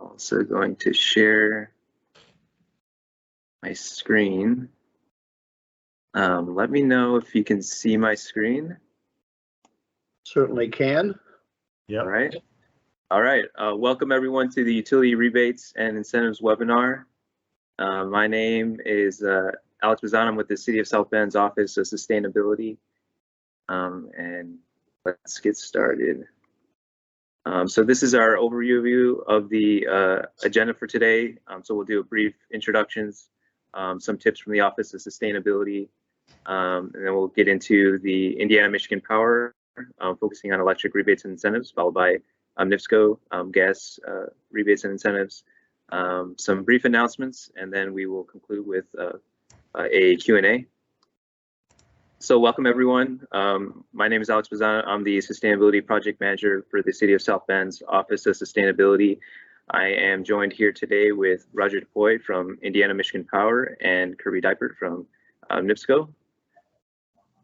Also going to share my screen. Let me know if you can see my screen. Certainly can. Yep. All right. Welcome everyone to the Utility Rebates and Incentives webinar. My name is Alex Bazan. I'm with the City of South Bend's Office of Sustainability. And let's get started. So this is our overview of the agenda for today. So we'll do a brief introductions, some tips from the Office of Sustainability, and then we'll get into the Indiana-Michigan Power, focusing on electric rebates and incentives, followed by NIPSCO, gas rebates and incentives, some brief announcements, and then we will conclude with a Q&A. So welcome everyone. My name is Alex Bazan. I'm the Sustainability Project Manager for the City of South Bend's Office of Sustainability. I am joined here today with Roger DePoy from Indiana-Michigan Power and Kirby Dipert from NIPSCO.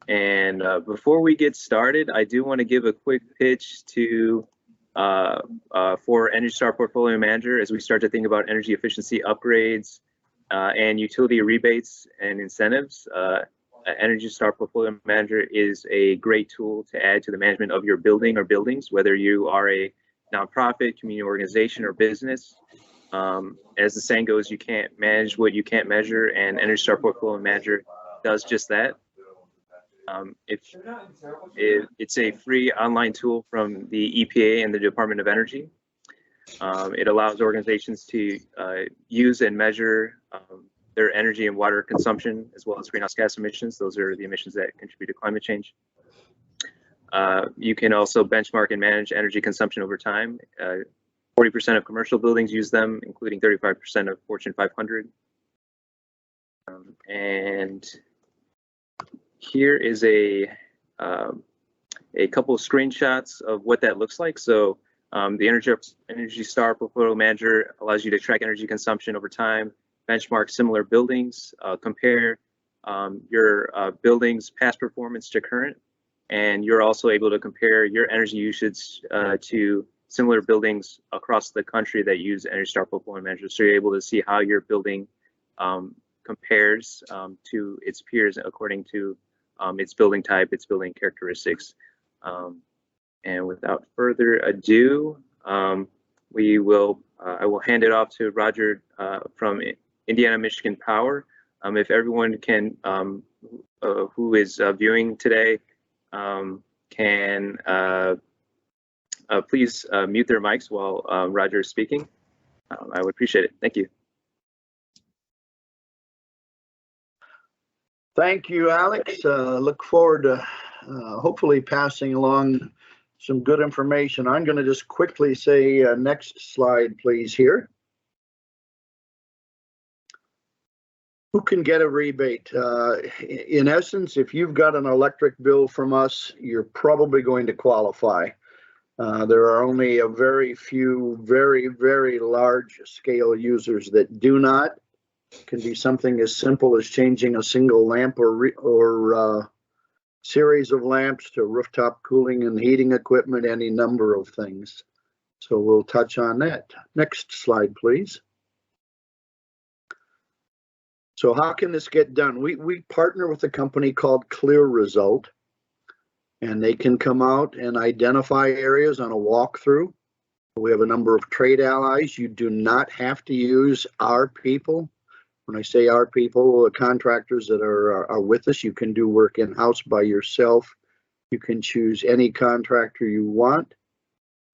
And before we get started, I do want to give a quick pitch to for Energy Star Portfolio Manager as we start to think about energy efficiency upgrades and utility rebates and incentives. Energy Star Portfolio Manager is a great tool to add to the management of your building or buildings, whether you are a nonprofit, community organization, or business. As the saying goes, you can't manage what you can't measure, and Energy Star Portfolio Manager does just that. It's a free online tool from the EPA and the Department of Energy. It allows organizations to use and measure their energy and water consumption, as well as greenhouse gas emissions. Those are the emissions that contribute to climate change. You can also benchmark and manage energy consumption over time. 40% of commercial buildings use them, including 35% of Fortune 500. And here is a couple of screenshots of what that looks like. So the Energy Star Portfolio Manager allows you to track energy consumption over time, benchmark similar buildings, compare your building's past performance to current, and you're also able to compare your energy usage to similar buildings across the country that use Energy Star Portfolio Manager. So you're able to see how your building compares to its peers according to its building type, its building characteristics. And without further ado, I will hand it off to Roger from Indiana-Michigan Power. If everyone can, who is viewing today, can please mute their mics while Roger is speaking. I would appreciate it. Thank you. Thank you, Alex. Look forward to hopefully passing along some good information. I'm going to just quickly say next slide, please, here. Who can get a rebate? In essence, if you've got an electric bill from us, you're probably going to qualify. There are only a very few, very, very large scale users that do not. It can be something as simple as changing a single lamp or series of lamps to rooftop cooling and heating equipment, any number of things. So we'll touch on that. Next slide, please. So how can this get done? We partner with a company called Clear Result, and they can come out and identify areas on a walkthrough. We have a number of trade allies. You do not have to use our people. When I say our people, the contractors that are with us, you can do work in-house by yourself. You can choose any contractor you want.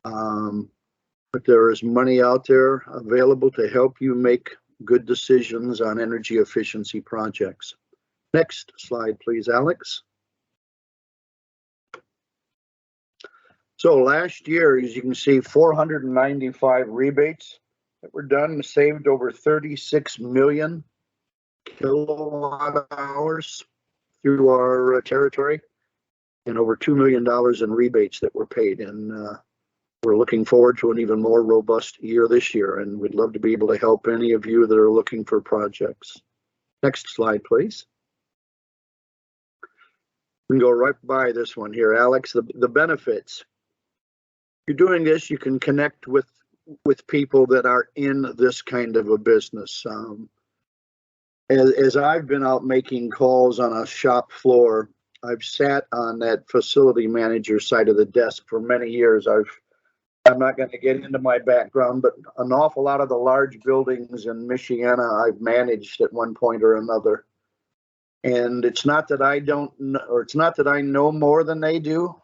But there is money out there available to help you make good decisions on energy efficiency projects. Next slide, please, Alex. So last year, as you can see, 495 rebates that were done, saved over 36 million kilowatt hours through our territory, and over $2 million in rebates that were paid. And we're looking forward to an even more robust year this year, and we'd love to be able to help any of you that are looking for projects. Next slide, please. We can go right by this one here, Alex. The benefits. If you're doing this, you can connect with with people that are in this kind of a business. As I've been out making calls on a shop floor, I've sat on that facility manager side of the desk for many years. I'm not going to get into my background, but an awful lot of the large buildings in Michiana I've managed at one point or another. And it's not that I don't know, or it's not that I know more than they do,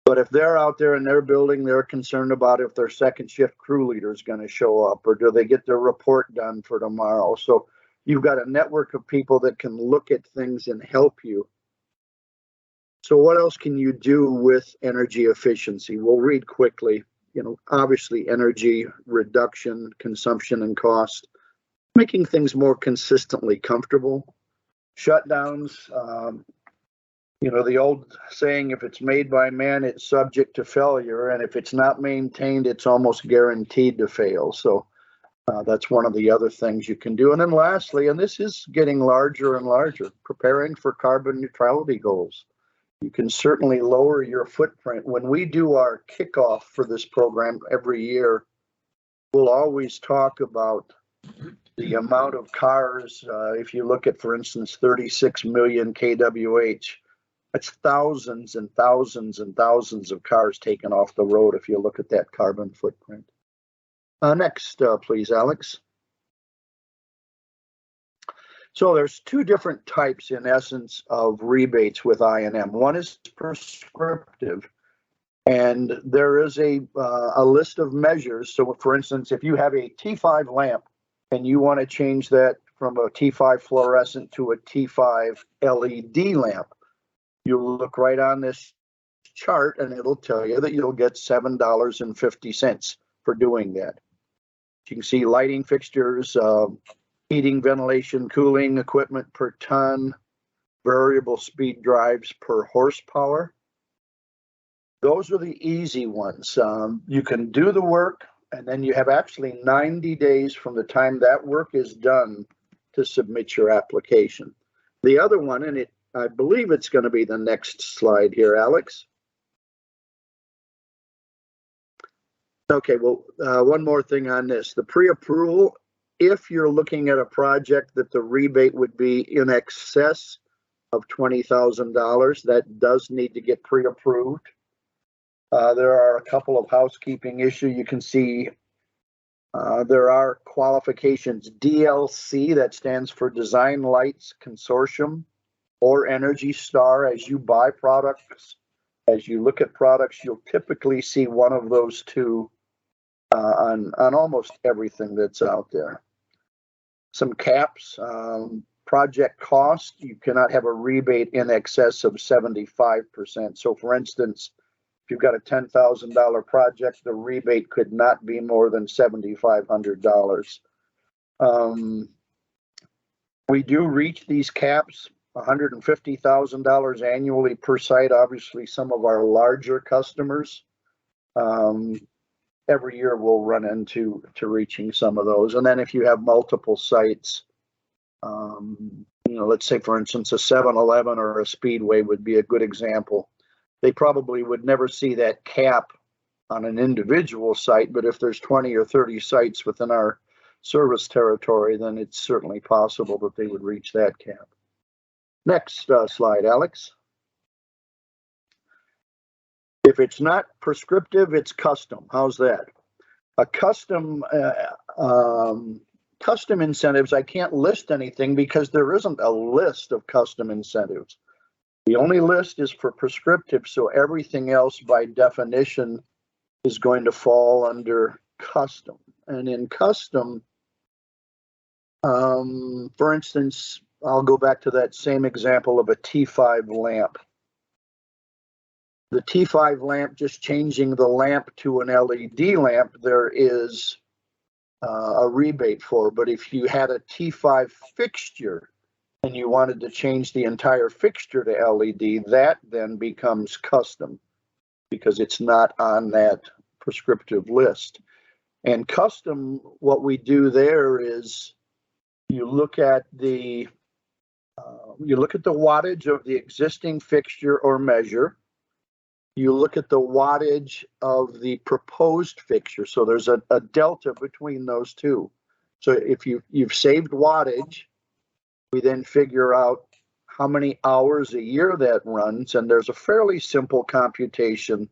but if they're out there in their building, they're concerned about if their second shift crew leader is going to show up, or do they get their report done for tomorrow. So you've got a network of people that can look at things and help you. So what else can you do with energy efficiency? We'll read quickly. Obviously energy reduction, consumption and cost, making things more consistently comfortable, shutdowns. The old saying, if it's made by man, it's subject to failure. And if it's not maintained, it's almost guaranteed to fail. So that's one of the other things you can do. And then lastly, and this is getting larger and larger, preparing for carbon neutrality goals. You can certainly lower your footprint. When we do our kickoff for this program every year, we'll always talk about the amount of cars. If you look at, for instance, 36 million kWh, that's thousands and thousands and thousands of cars taken off the road if you look at that carbon footprint. Next, please, Alex. So there's two different types, in essence, of rebates with I&M. One is prescriptive, and there is a list of measures. So, for instance, if you have a T5 lamp and you want to change that from a T5 fluorescent to a T5 LED lamp, you'll look right on this chart, and it'll tell you that you'll get $7.50 for doing that. You can see lighting fixtures, heating, ventilation, cooling equipment per ton, variable speed drives per horsepower. Those are the easy ones. You can do the work, and then you have actually 90 days from the time that work is done to submit your application. The other one, and I believe it's going to be the next slide here, Alex. Okay, well, one more thing on this. The pre-approval, if you're looking at a project that the rebate would be in excess of $20,000, that does need to get pre-approved. There are a couple of housekeeping issues. You can see there are qualifications. DLC, that stands for Design Lights Consortium, or Energy Star. As you buy products, as you look at products, you'll typically see one of those two on almost everything that's out there. Some caps, project cost, you cannot have a rebate in excess of 75%. So for instance, if you've got a $10,000 project, the rebate could not be more than $7,500. We do reach these caps, $150,000 annually per site. Obviously, some of our larger customers, every year we'll run into reaching some of those. And then if you have multiple sites, let's say, for instance, a 7-Eleven or a Speedway would be a good example. They probably would never see that cap on an individual site, but if there's 20 or 30 sites within our service territory, then it's certainly possible that they would reach that cap. Next slide, Alex. If it's not prescriptive, it's custom. How's that? A custom incentives, I can't list anything because there isn't a list of custom incentives. The only list is for prescriptive, so everything else by definition is going to fall under custom. And in custom, for instance, I'll go back to that same example of a T5 lamp. The T5 lamp, just changing the lamp to an LED lamp, there is a rebate for. But if you had a T5 fixture and you wanted to change the entire fixture to LED, that then becomes custom because it's not on that prescriptive list. And custom, what we do there is you look at the wattage of the existing fixture or measure. you look at the wattage of the proposed fixture. So there's a delta between those two. So if you've saved wattage, we then figure out how many hours a year that runs, and there's a fairly simple computation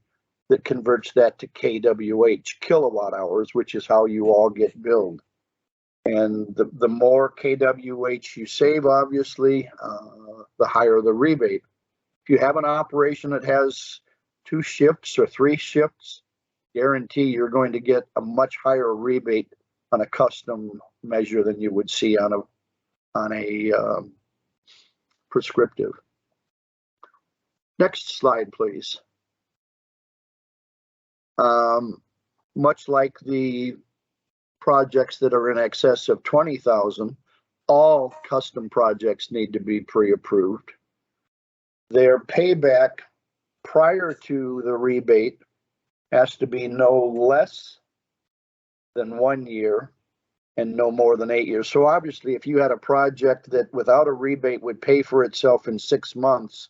that converts that to kWh, kilowatt hours, which is how you all get billed. And the more kWh you save, obviously, the higher the rebate. If you have an operation that has 2 shifts or 3 shifts, guarantee you're going to get a much higher rebate on a custom measure than you would see on a prescriptive. Next slide, please. Much like the projects that are in excess of 20,000, all custom projects need to be pre-approved. Their payback prior to the rebate has to be no less than 1 year and no more than 8 years. So obviously, if you had a project that without a rebate would pay for itself in 6 months,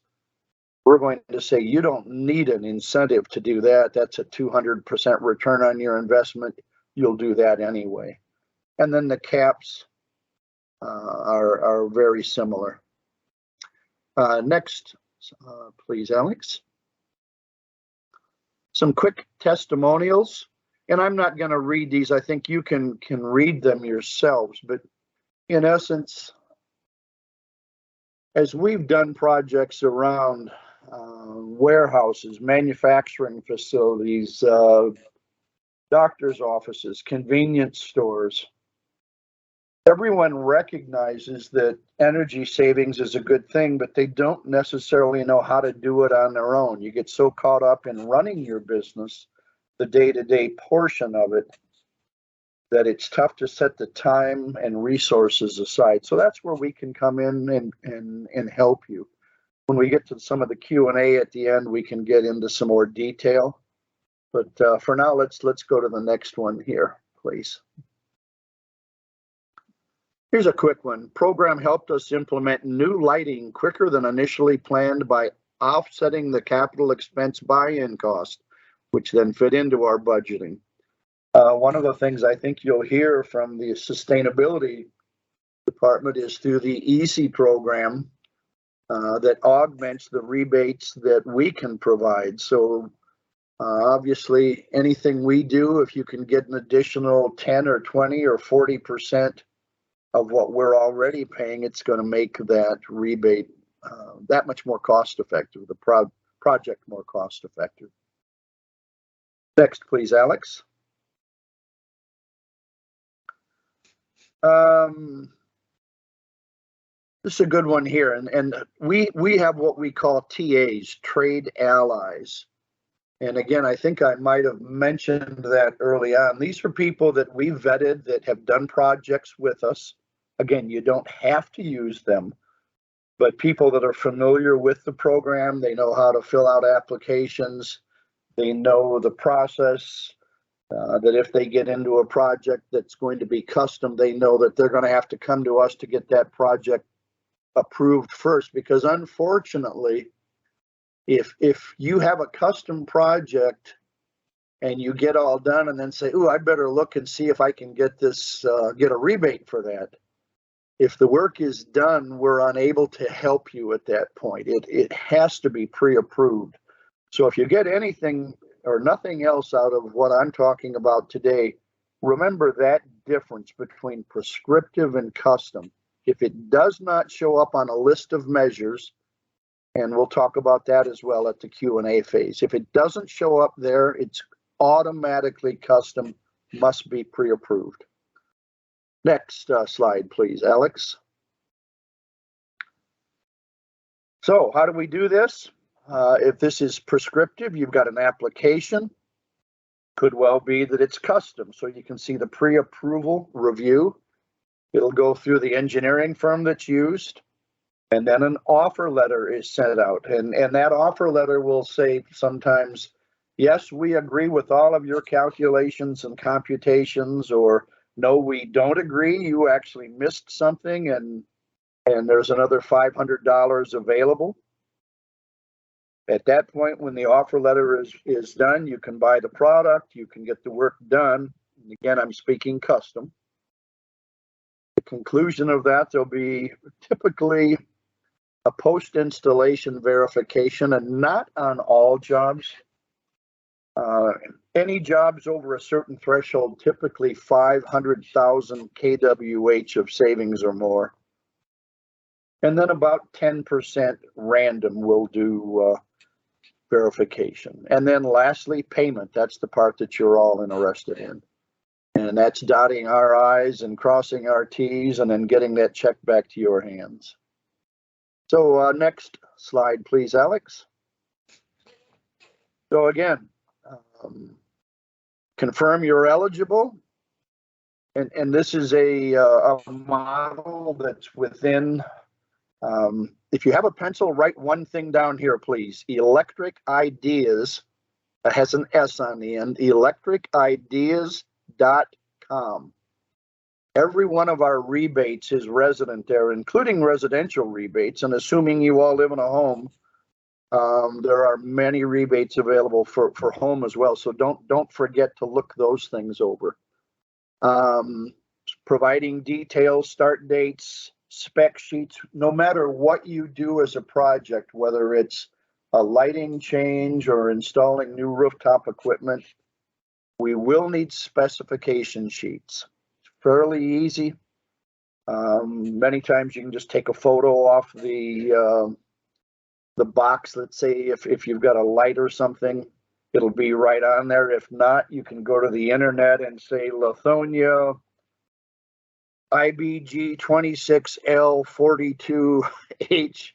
we're going to say you don't need an incentive to do that. That's a 200% return on your investment. You'll do that anyway. And then the caps are very similar. Next, please, Alex. Some quick testimonials. And I'm not going to read these. I think you can read them yourselves. But in essence, as we've done projects around warehouses, manufacturing facilities, doctors' offices, convenience stores, everyone recognizes that energy savings is a good thing, but they don't necessarily know how to do it on their own. You get so caught up in running your business, the day-to-day portion of it, that it's tough to set the time and resources aside. So that's where we can come in and help you. When we get to some of the Q&A at the end, we can get into some more detail. But for now, let's go to the next one here, please. Here's a quick one. Program helped us implement new lighting quicker than initially planned by offsetting the capital expense buy-in cost, which then fit into our budgeting. One of the things I think you'll hear from the sustainability department is through the EASY program that augments the rebates that we can provide. So obviously anything we do, if you can get an additional 10 or 20 or 40% of what we're already paying, it's going to make that rebate that much more cost effective, the project more cost effective. Next, please, Alex. This is a good one here, and we have what we call TAs, Trade Allies. And again, I think I might have mentioned that early on. These are people that we vetted that have done projects with us. Again, you don't have to use them, but people that are familiar with the program, they know how to fill out applications, they know the process, that if they get into a project that's going to be custom, they know that they're going to have to come to us to get that project approved first, because unfortunately, if you have a custom project and you get all done and then say, "Ooh, I better look and see if I can get this, get a rebate for that." If the work is done, we're unable to help you at that point. It has to be pre-approved. So if you get anything or nothing else out of what I'm talking about today, remember that difference between prescriptive and custom. If it does not show up on a list of measures, and we'll talk about that as well at the Q&A phase. If it doesn't show up there, it's automatically custom, must be pre-approved. Next slide, please, Alex. So how do we do this? If this is prescriptive, you've got an application. Could well be that it's custom. So you can see the pre-approval review. It'll go through the engineering firm that's used. And then an offer letter is sent out. And that offer letter will say sometimes, yes, we agree with all of your calculations and computations, or no, we don't agree. You actually missed something and there's another $500 available. At that point, when the offer letter is done, you can buy the product, you can get the work done. And again, I'm speaking custom. The conclusion of that, there'll be typically a post-installation verification, and not on all jobs. Any jobs over a certain threshold, typically 500,000 kWh of savings or more. And then about 10% random will do verification. And then lastly, payment. That's the part that you're all interested in. And that's dotting our I's and crossing our T's and then getting that check back to your hands. So next slide, please, Alex. So again, confirm you're eligible. And this is a model that's within, if you have a pencil, write one thing down here, please. Electric Ideas, has an S on the end, electricideas.com. Every one of our rebates is resident there, including residential rebates. And assuming you all live in a home, there are many rebates available for home as well. So don't forget to look those things over. Providing details, start dates, spec sheets, no matter what you do as a project, whether it's a lighting change or installing new rooftop equipment, we will need specification sheets. It's fairly easy. Many times you can just take a photo off the box. Let's say if you've got a light or something, it'll be right on there. If not, you can go to the internet and say Lithonia IBG 26L42H,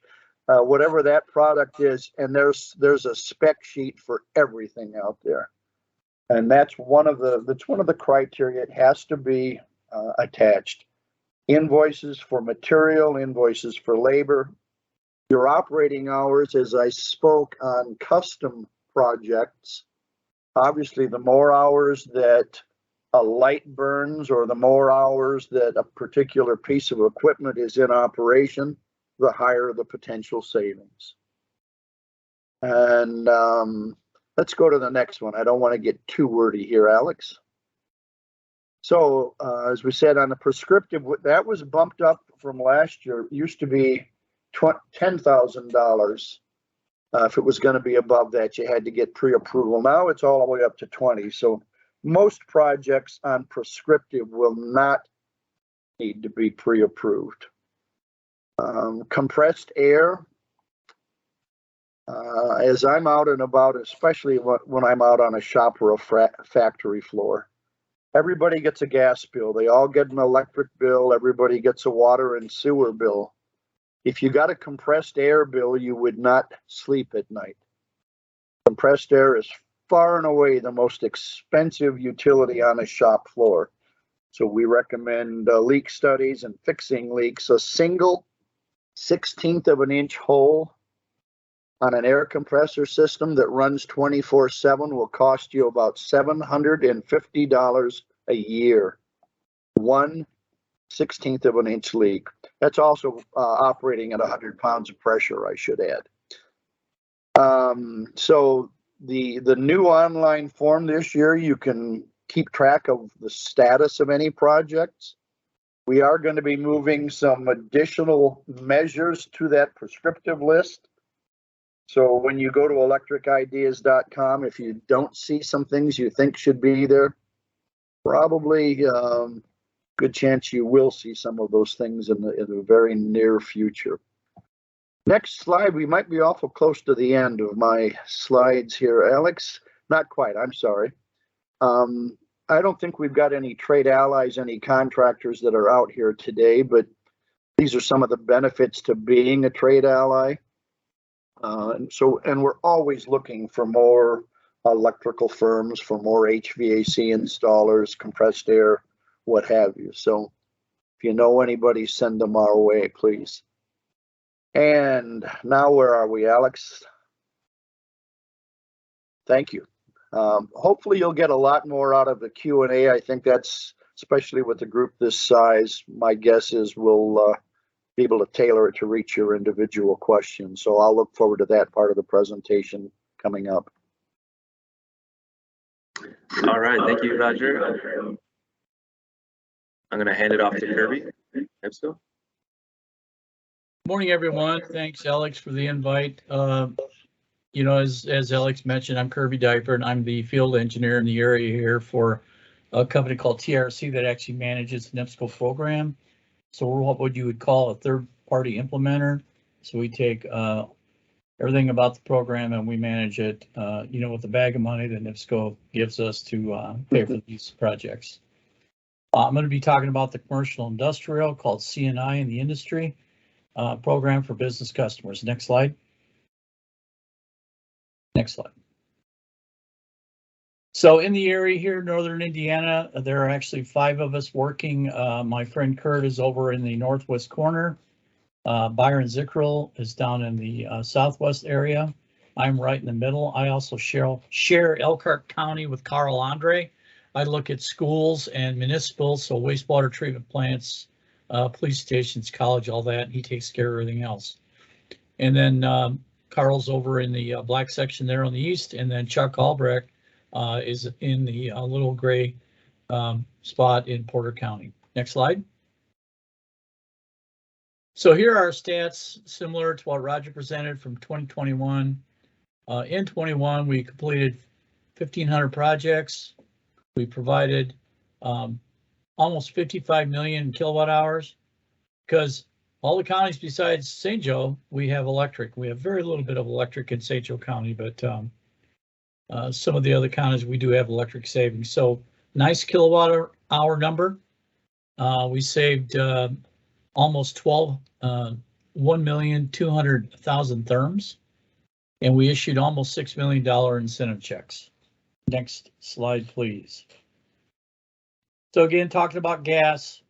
whatever that product is, and there's a spec sheet for everything out there. And that's one of the criteria. It has to be attached. Invoices for material, invoices for labor. Your operating hours, as I spoke on custom projects, obviously the more hours that a light burns or the more hours that a particular piece of equipment is in operation, the higher the potential savings. And let's go to the next one. I don't want to get too wordy here, Alex. So as we said on the prescriptive, that was bumped up from last year. It used to be $10,000. If it was going to be above that, you had to get pre-approval. Now it's all the way up to 20. So most projects on prescriptive will not need to be pre-approved. Compressed air. As I'm out and about, especially when I'm out on a shop or a factory floor, everybody gets a gas bill. They all get an electric bill. Everybody gets a water and sewer bill. If you got a compressed air bill, you would not sleep at night. Compressed air is far and away the most expensive utility on a shop floor. So we recommend leak studies and fixing leaks. A single 1/16 of an inch hole on an air compressor system that runs 24/7 will cost you about $750 a year. 1/16 of an inch leak. That's also operating at 100 pounds of pressure, I should add. So the new online form this year, you can keep track of the status of any projects. We are going to be moving some additional measures to that prescriptive list. So when you go to electricideas.com, if you don't see some things you think should be there, probably good chance you will see some of those things in the very near future. Next slide, we might be awful close to the end of my slides here, Alex. Not quite, I'm sorry. I don't think we've got any trade allies, any contractors that are out here today, but these are some of the benefits to being a trade ally. And we're always looking for more electrical firms, for more HVAC installers, compressed air, what have you. So if you know anybody, send them our way, please. And now where are we, Alex? Thank you. Hopefully you'll get a lot more out of the Q&A. I think that's, especially with a group this size, my guess is we'll be able to tailor it to reach your individual question. So I'll look forward to that part of the presentation coming up. All right, thank you, Roger. I'm going to hand it off to Kirby. NIPSCO. Morning, everyone. Thanks, Alex, for the invite. You know, as Alex mentioned, I'm Kirby Diaper, and I'm the field engineer in the area here for a company called TRC that actually manages the NIPSCO program. So we're what you would call a third-party implementer. So we take everything about the program and we manage it, you know, with the bag of money that NIPSCO gives us to pay for these projects. I'm going to be talking about the commercial industrial called CNI in the industry program for business customers. Next slide. Next slide. So in the area here, Northern Indiana, there are actually 5 of us working. My friend Kurt is over in the northwest corner. Byron Zickrell is down in the southwest area. I'm right in the middle. I also share Elkhart County with Carl Andre. I look at schools and municipals, so wastewater treatment plants, police stations, college, all that. He takes care of everything else. And then Carl's over in the black section there on the east, and then Chuck Albrecht is in the little gray spot in Porter County. Next slide. So here are our stats similar to what Roger presented from 2021. In 21, we completed 1,500 projects. We provided almost 55 million kilowatt hours, because all the counties besides St. Joe, we have electric. We have very little bit of electric in St. Joe County, but some of the other counties we do have electric savings. So nice kilowatt hour number. We saved almost 1,200,000 therms, and we issued almost $6 million incentive checks. Next slide, please. So again, talking about gas,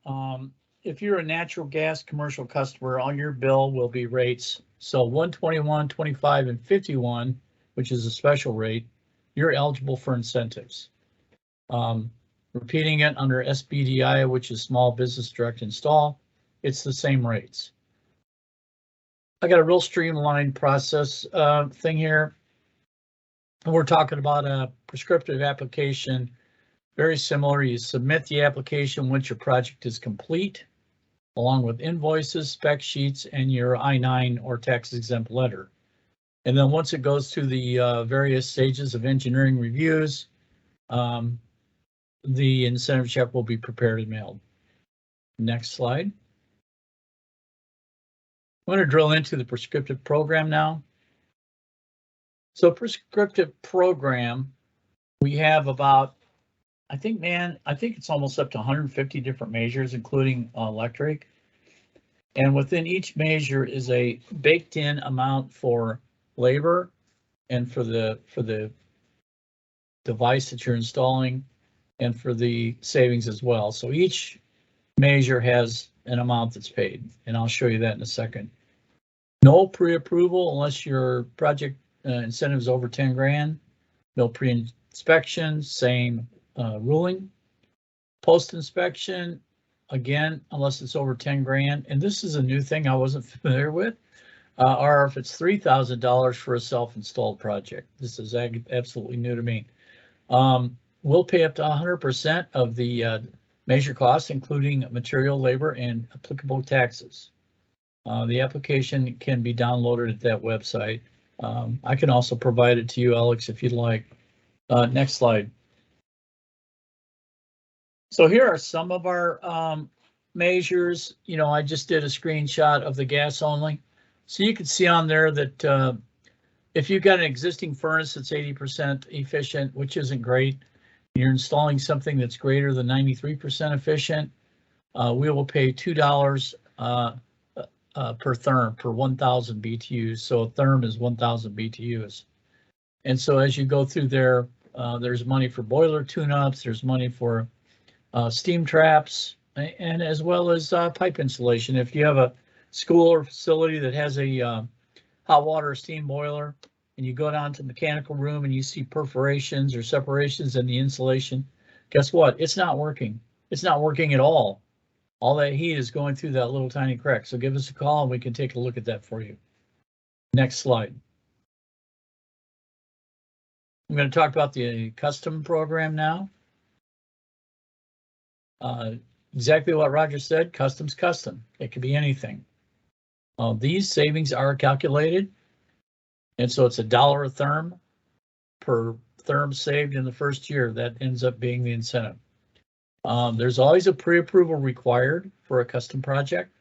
if you're a natural gas commercial customer, on your bill will be rates. So 121, 25, and 51, which is a special rate, you're eligible for incentives. Repeating it under Sbdi, which is Small Business Direct Install, it's the same rates. I got a real streamlined process thing here. We're talking about a prescriptive application, very similar. You submit the application once your project is complete, along with invoices, spec sheets, and your I-9 or tax exempt letter. And then once it goes through the various stages of engineering reviews, the incentive check will be prepared and mailed. Next slide. I'm going to drill into the prescriptive program now. So prescriptive program, we have about, I think it's almost up to 150 different measures, including electric. And within each measure is a baked in amount for labor and for the device that you're installing and for the savings as well. So each measure has an amount that's paid, and I'll show you that in a second. No pre-approval unless your project incentive is over 10 grand. No pre-inspection, same ruling. Post-inspection, again, unless it's over 10 grand. And this is a new thing I wasn't familiar with. Or if it's $3,000 for a self-installed project. This is absolutely new to me. We'll pay up to 100% of the measure costs, including material, labor, and applicable taxes. The application can be downloaded at that website. I can also provide it to you, Alex, if you'd like. Next slide. So here are some of our measures. You know, I just did a screenshot of the gas only. So you can see on there that if you've got an existing furnace that's 80% efficient, which isn't great, you're installing something that's greater than 93% efficient, we will pay $2 per therm per 1,000 BTUs. So a therm is 1,000 BTUs. And so as you go through there, there's money for boiler tune-ups, there's money for steam traps, and as well as pipe installation. If you have a school or facility that has a hot water or steam boiler, and you go down to the mechanical room and you see perforations or separations in the insulation, guess what? It's not working. It's not working at all. All that heat is going through that little tiny crack. So give us a call and we can take a look at that for you. Next slide. I'm going to talk about the custom program now. Exactly what Roger said, custom's custom. It could be anything. These savings are calculated, and so it's $1 a therm per therm saved in the first year. That ends up being the incentive. There's always a pre-approval required for a custom project.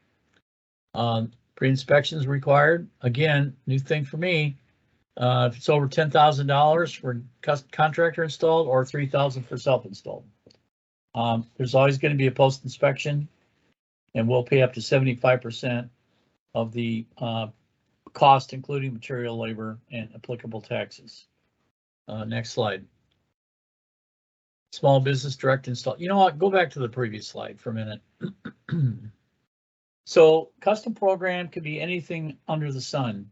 Pre-inspection is required. Again, new thing for me, if it's over $10,000 for contractor installed or $3,000 for self-installed. There's always going to be a post-inspection, and we'll pay up to 75% of the cost, including material, labor, and applicable taxes. Next slide. Small business direct install. You know what? Go back to the previous slide for a minute. So custom program could be anything under the sun.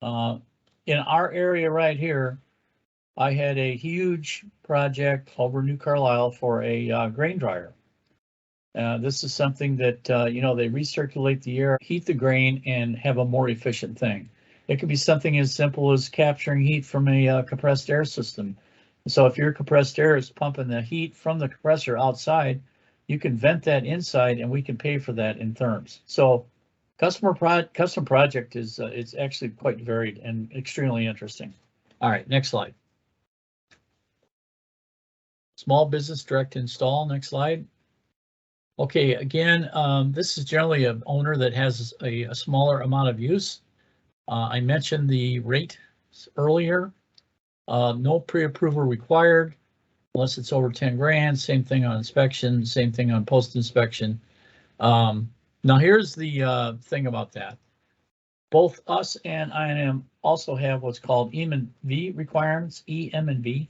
In our area right here, I had a huge project over New Carlisle for a grain dryer. This is something that, you know, they recirculate the air, heat the grain, and have a more efficient thing. It could be something as simple as capturing heat from a compressed air system. So if your compressed air is pumping the heat from the compressor outside, you can vent that inside, and we can pay for that in therms. So custom project is it's actually quite varied and extremely interesting. All right, next slide. Small business direct install. Next slide. Okay, again, this is generally an owner that has a smaller amount of use. I mentioned the rate earlier. No pre-approval required unless it's over 10 grand. Same thing on inspection, same thing on post-inspection. Now here's the thing about that. Both us and INM also have what's called Emin V Requirements, EM&V.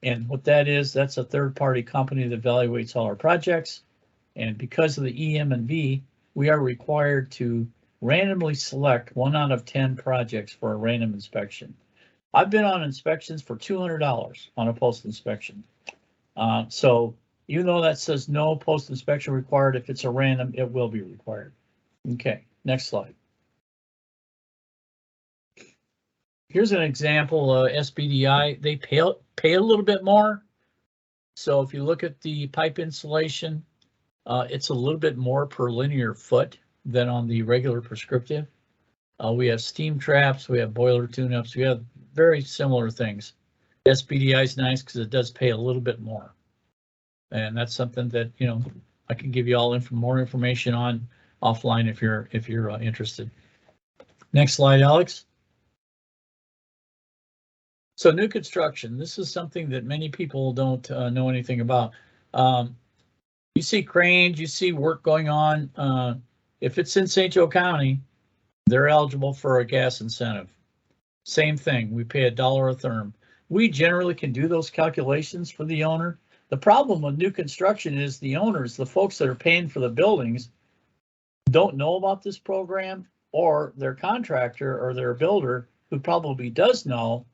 And what that is, that's a third-party company that evaluates all our projects. And because of the EM&V, we are required to randomly select 1 out of 10 projects for a random inspection. I've been on inspections for $200 on a post-inspection. So even though that says no post-inspection required, if it's a random, it will be required. Okay, next slide. Here's an example, Sbdi. They pay a little bit more. So if you look at the pipe insulation, it's a little bit more per linear foot than on the regular prescriptive. We have steam traps, we have boiler tune-ups, we have very similar things. Sbdi is nice because it does pay a little bit more. And that's something that, you know, I can give you all more information on offline if you're interested. Next slide, Alex. So new construction, this is something that many people don't know anything about. You see cranes, you see work going on. If it's in St. Joe County, they're eligible for a gas incentive. Same thing, we pay $1 a therm. We generally can do those calculations for the owner. The problem with new construction is the owners, the folks that are paying for the buildings, don't know about this program, or their contractor or their builder, who probably does know,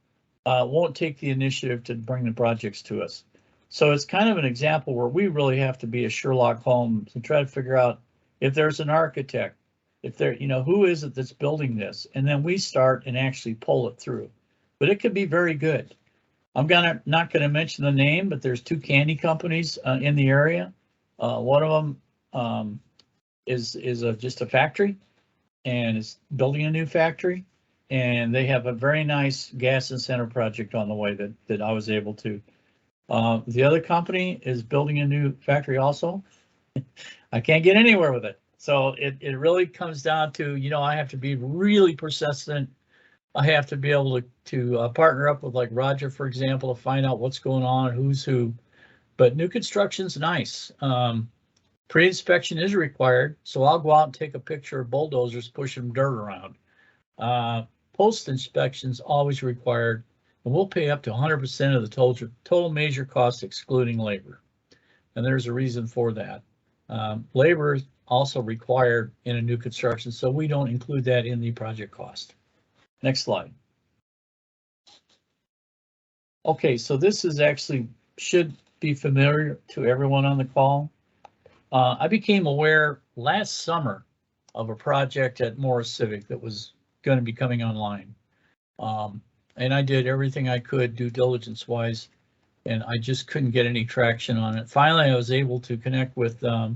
won't take the initiative to bring the projects to us. So it's kind of an example where we really have to be a Sherlock Holmes and try to figure out if there's an architect, if there, you know, who is it that's building this? And then we start and actually pull it through. But it could be very good. I'm not gonna mention the name, but there's 2 candy companies in the area. One of them is just a factory and is building a new factory. And they have a very nice gas incentive project on the way that I was able to. The other company is building a new factory also. I can't get anywhere with it. So it really comes down to, you know, I have to be really persistent. I have to be able to partner up with like Roger, for example, to find out what's going on, who's who. But new construction's nice. Pre-inspection is required. So I'll go out and take a picture of bulldozers pushing dirt around. Post-inspection is always required, and we'll pay up to 100% of the total major cost, excluding labor. And there's a reason for that. Labor is also required in a new construction, so we don't include that in the project cost. Next slide. Okay, so this is actually should be familiar to everyone on the call. I became aware last summer of a project at Morris Civic that was going to be coming online. And I did everything I could due diligence wise, and I just couldn't get any traction on it. Finally, I was able to connect with a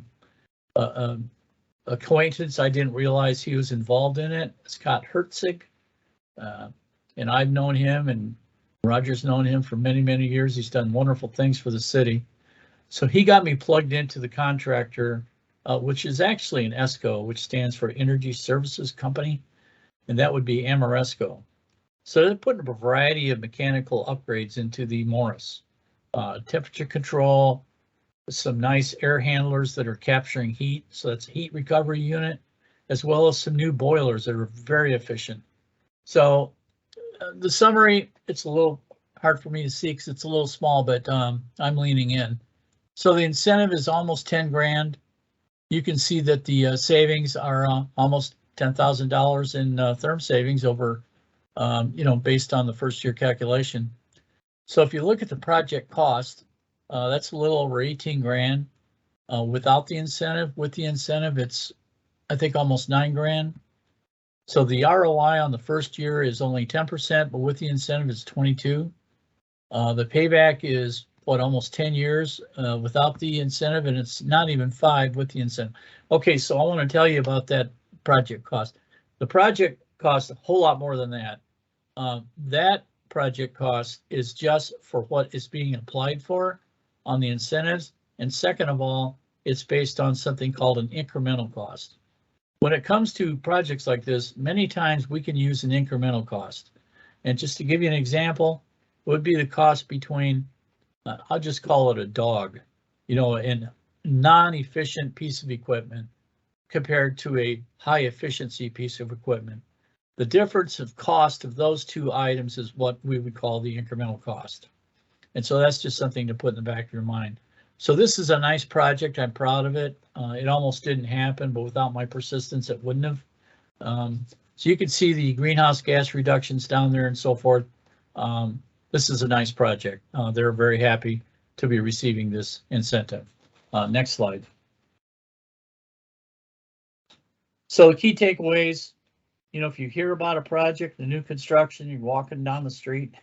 acquaintance. I didn't realize he was involved in it, Scott Hertzig. And I've known him, and Roger's known him for many, many years. He's done wonderful things for the city. So he got me plugged into the contractor, which is actually an ESCO, which stands for Energy Services Company, and that would be Ameresco. So they're putting a variety of mechanical upgrades into the Morris. Temperature control, some nice air handlers that are capturing heat, so that's a heat recovery unit, as well as some new boilers that are very efficient. So the summary, it's a little hard for me to see because it's a little small, but I'm leaning in. So the incentive is almost 10 grand. You can see that the savings are almost $10,000 in therm savings over, based on the first year calculation. So if you look at the project cost, that's a little over 18 grand without the incentive. With the incentive, it's, I think, almost 9 grand. So the ROI on the first year is only 10%, but with the incentive, it's 22. The payback is almost 10 years without the incentive, and it's not even 5 with the incentive. Okay, so I want to tell you about that project cost. The project costs a whole lot more than that. That project cost is just for what is being applied for on the incentives. And second of all, it's based on something called an incremental cost. When it comes to projects like this, many times we can use an incremental cost. And just to give you an example, it would be the cost between, I'll just call it a dog, a non-efficient piece of equipment compared to a high efficiency piece of equipment. The difference of cost of those two items is what we would call the incremental cost. And so that's just something to put in the back of your mind. So this is a nice project. I'm proud of it. It almost didn't happen, but without my persistence, it wouldn't have. So you can see the greenhouse gas reductions down there and so forth. This is a nice project. They're very happy to be receiving this incentive. Next slide. So the key takeaways, if you hear about a project, a new construction, you're walking down the street,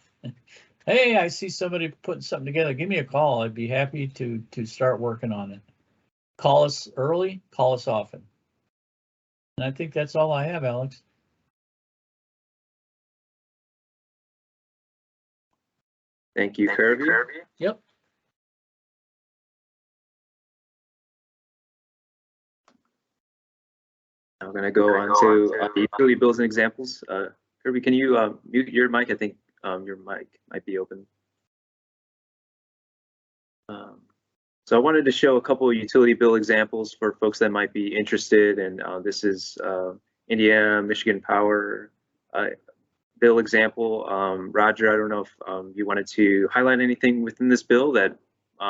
hey, I see somebody putting something together, give me a call. I'd be happy to start working on it. Call us early, call us often. And I think that's all I have, Alex. Thank you, Kirby. Yep. I'm going to go on to the utility bills and examples. Kirby, can you mute your mic? I think your mic might be open. So I wanted to show a couple of utility bill examples for folks that might be interested. And this is Indiana, Michigan Power bill example. Roger, I don't know if you wanted to highlight anything within this bill that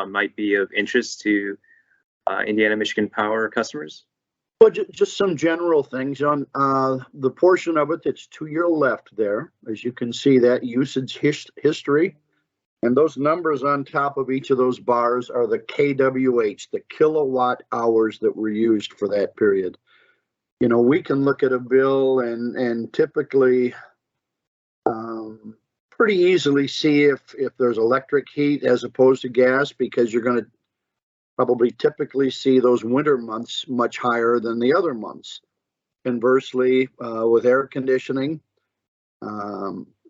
might be of interest to Indiana, Michigan Power customers. Well, just some general things on the portion of it that's to your left there. As you can see, that usage history, and those numbers on top of each of those bars are the kWh, the kilowatt hours that were used for that period. We can look at a bill and typically pretty easily see if there's electric heat as opposed to gas, because you're going to probably typically see those winter months much higher than the other months. Conversely, with air conditioning,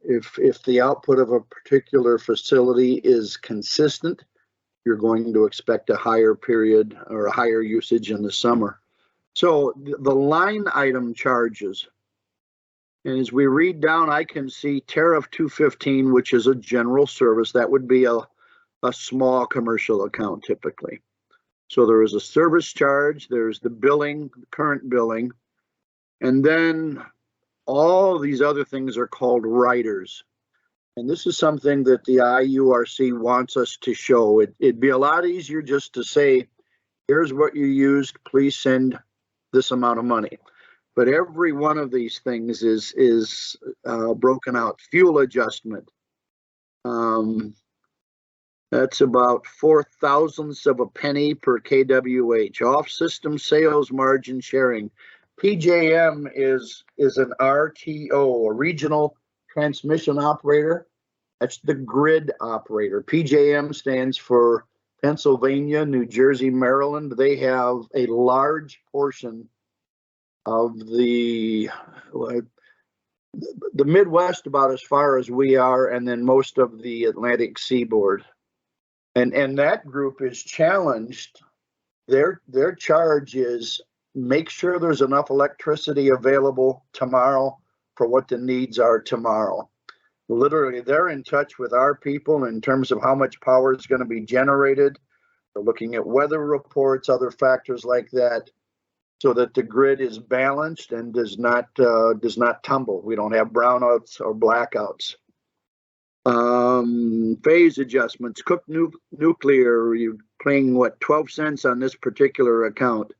if the output of a particular facility is consistent, you're going to expect a higher period or a higher usage in the summer. So the line item charges, and as we read down, I can see tariff 215, which is a general service. That would be a small commercial account typically. So there is a service charge, there's the billing, current billing, and then all these other things are called riders. And this is something that the IURC wants us to show. It'd be a lot easier just to say, here's what you used, please send this amount of money. But every one of these things is broken out. Fuel adjustment, That's about 4/1000th of a penny per kWh. Off-system sales margin sharing. PJM is an RTO, a regional transmission operator. That's the grid operator. PJM stands for Pennsylvania, New Jersey, Maryland. They have a large portion of the Midwest, about as far as we are, and then most of the Atlantic seaboard. And that group is challenged. Their charge is make sure there's enough electricity available tomorrow for what the needs are tomorrow. Literally, they're in touch with our people in terms of how much power is going to be generated. They're looking at weather reports, other factors like that, so that the grid is balanced and does not tumble. We don't have brownouts or blackouts. Phase adjustments. Cook Nuclear, you're paying what, 12 cents on this particular account.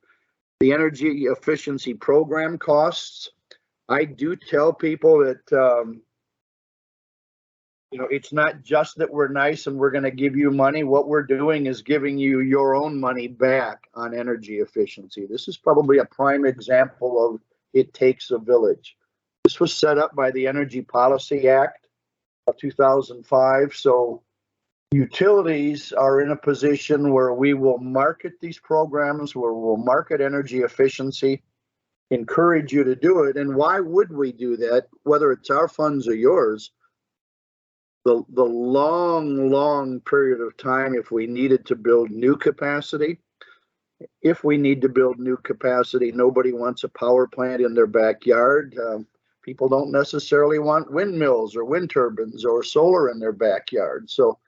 The energy efficiency program costs. I do tell people that it's not just that we're nice and we're going to give you money. What we're doing is giving you your own money back on energy efficiency. This is probably a prime example of it takes a village. This was set up by the Energy Policy Act of 2005. So utilities are in a position where we will market these programs, where we'll market energy efficiency, encourage you to do it. And why would we do that, whether it's our funds or yours? The long period of time, if we needed to build new capacity, nobody wants a power plant in their backyard. People don't necessarily want windmills or wind turbines or solar in their backyard. So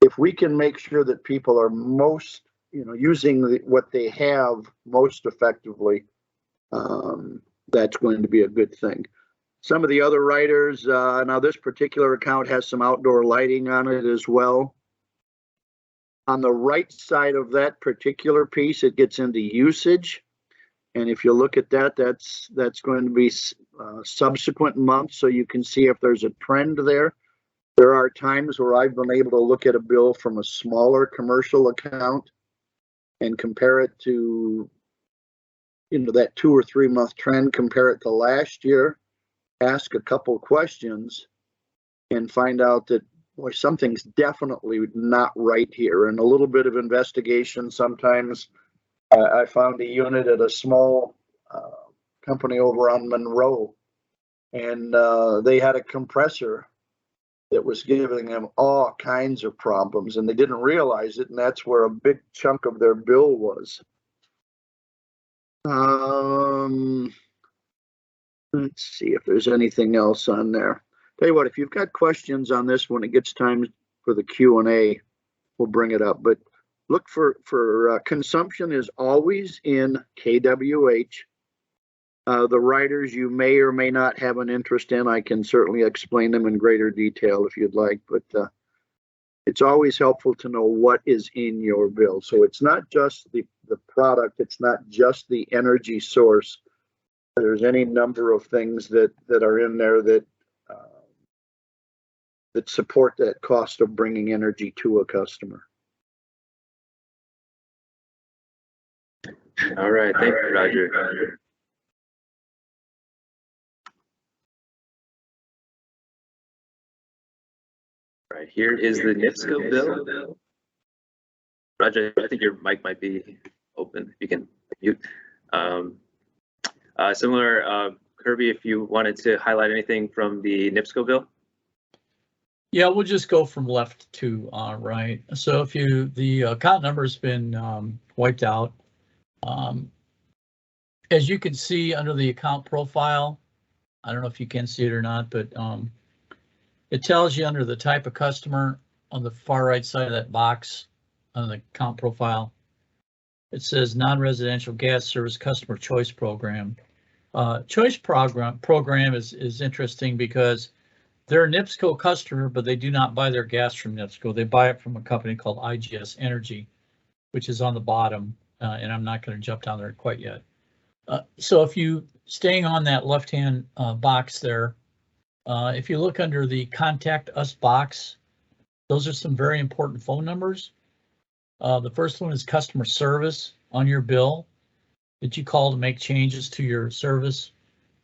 if we can make sure that people are most, using what they have most effectively, that's going to be a good thing. Some of the other writers, now this particular account has some outdoor lighting on it as well. On the right side of that particular piece, it gets into usage. And if you look at that, that's going to be subsequent months, so you can see if there's a trend there. There are times where I've been able to look at a bill from a smaller commercial account and compare it to, that 2 or 3 month trend, compare it to last year. Ask a couple questions and find out that, boy, something's definitely not right here. And a little bit of investigation. Sometimes I found a unit at a small company over on Monroe, and they had a compressor that was giving them all kinds of problems, and they didn't realize it, and that's where a big chunk of their bill was. Let's see if there's anything else on there. Tell you what, if you've got questions on this when it gets time for the Q&A, we'll bring it up. But look for consumption is always in kWh. The writers you may or may not have an interest in, I can certainly explain them in greater detail if you'd like, but it's always helpful to know what is in your bill. So it's not just the product, it's not just the energy source. There's any number of things that are in there that support that cost of bringing energy to a customer. All right, thank you, Roger. All right, here is the NIPSCO bill. Roger, I think your mic might be open. You can mute. Similar, Kirby, if you wanted to highlight anything from the NIPSCO bill. Yeah, we'll just go from left to right. So if the account number has been wiped out. As you can see under the account profile, I don't know if you can see it or not, but it tells you under the type of customer on the far right side of that box on the account profile. It says non-residential gas service customer choice program. Choice program is interesting because they're a NIPSCO customer, but they do not buy their gas from NIPSCO. They buy it from a company called IGS Energy, which is on the bottom, and I'm not going to jump down there quite yet. So if you staying on that left-hand box there, if you look under the Contact Us box, Those are some very important phone numbers. The first one is customer service on your bill that you call to make changes to your service.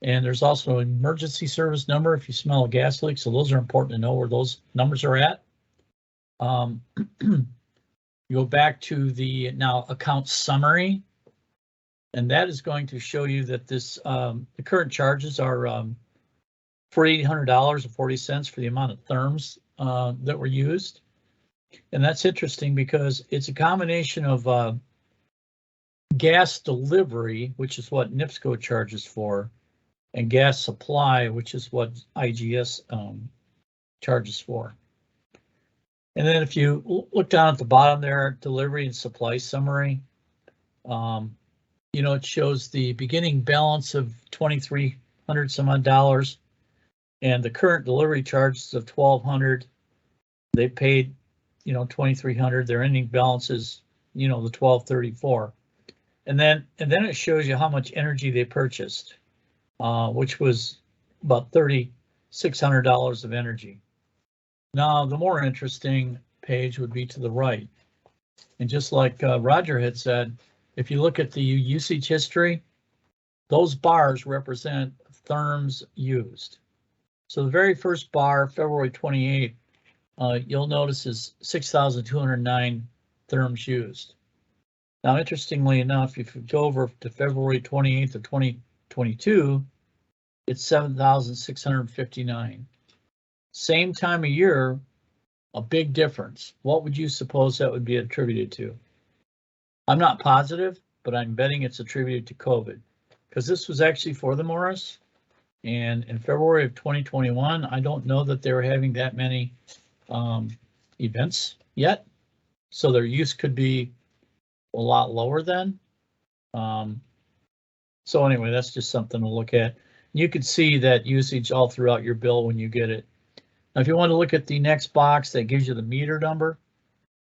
And there's also an emergency service number if you smell a gas leak. So those are important to know where those numbers are at. You go back to the now account summary, and that is going to show you that this the current charges are $4,800.40 for the amount of therms that were used. And that's interesting because it's a combination of gas delivery, which is what NIPSCO charges for, and gas supply, which is what IGS charges for. And then if you look down at the bottom there, delivery and supply summary, you know, it shows the beginning balance of $2,300 some odd dollars and the current delivery charges of $1,200. They paid, you know, $2,300. Their ending balance is, you know, the $1,234. And then it shows you how much energy they purchased, which was about $3,600 of energy. Now, the more interesting page would be to the right. And just like Roger had said, if you look at the usage history, those bars represent therms used. So the very first bar, February 28th, you'll notice is 6,209 therms used. Now, interestingly enough, if you go over to February 28th of 2022, it's 7,659. Same time of year, a big difference. What would you suppose that would be attributed to? I'm not positive, but I'm betting it's attributed to COVID, because this was actually for the Morris. And in February of 2021, I don't know that they were having that many events yet. So their use could be a lot lower then. So anyway, that's just something to look at. You can see that usage all throughout your bill when you get it. Now, if you want to look at the next box, that gives you the meter number.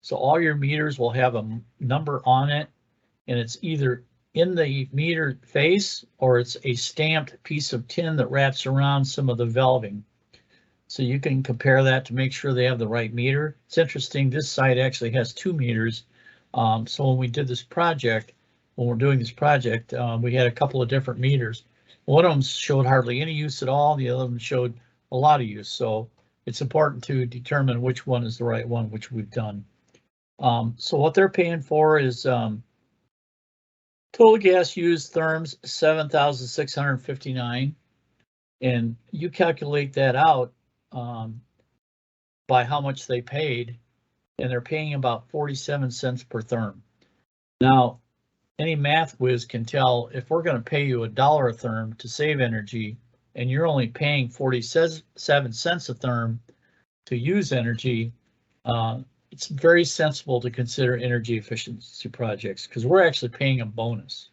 So all your meters will have a number on it, and it's either in the meter face or it's a stamped piece of tin that wraps around some of the valving. So you can compare that to make sure they have the right meter. It's interesting, this site actually has 2 meters. So when we did this project, when we're doing this project, we had a couple of different meters. One of them showed hardly any use at all. The other one showed a lot of use. So it's important to determine which one is the right one, which we've done. So what they're paying for is total gas used therms 7,659, and you calculate that out by how much they paid, and they're paying about 47 cents per therm. Now, any math whiz can tell if we're going to pay you $1 a therm to save energy, and you're only paying 47 cents a therm to use energy, it's very sensible to consider energy efficiency projects because we're actually paying a bonus.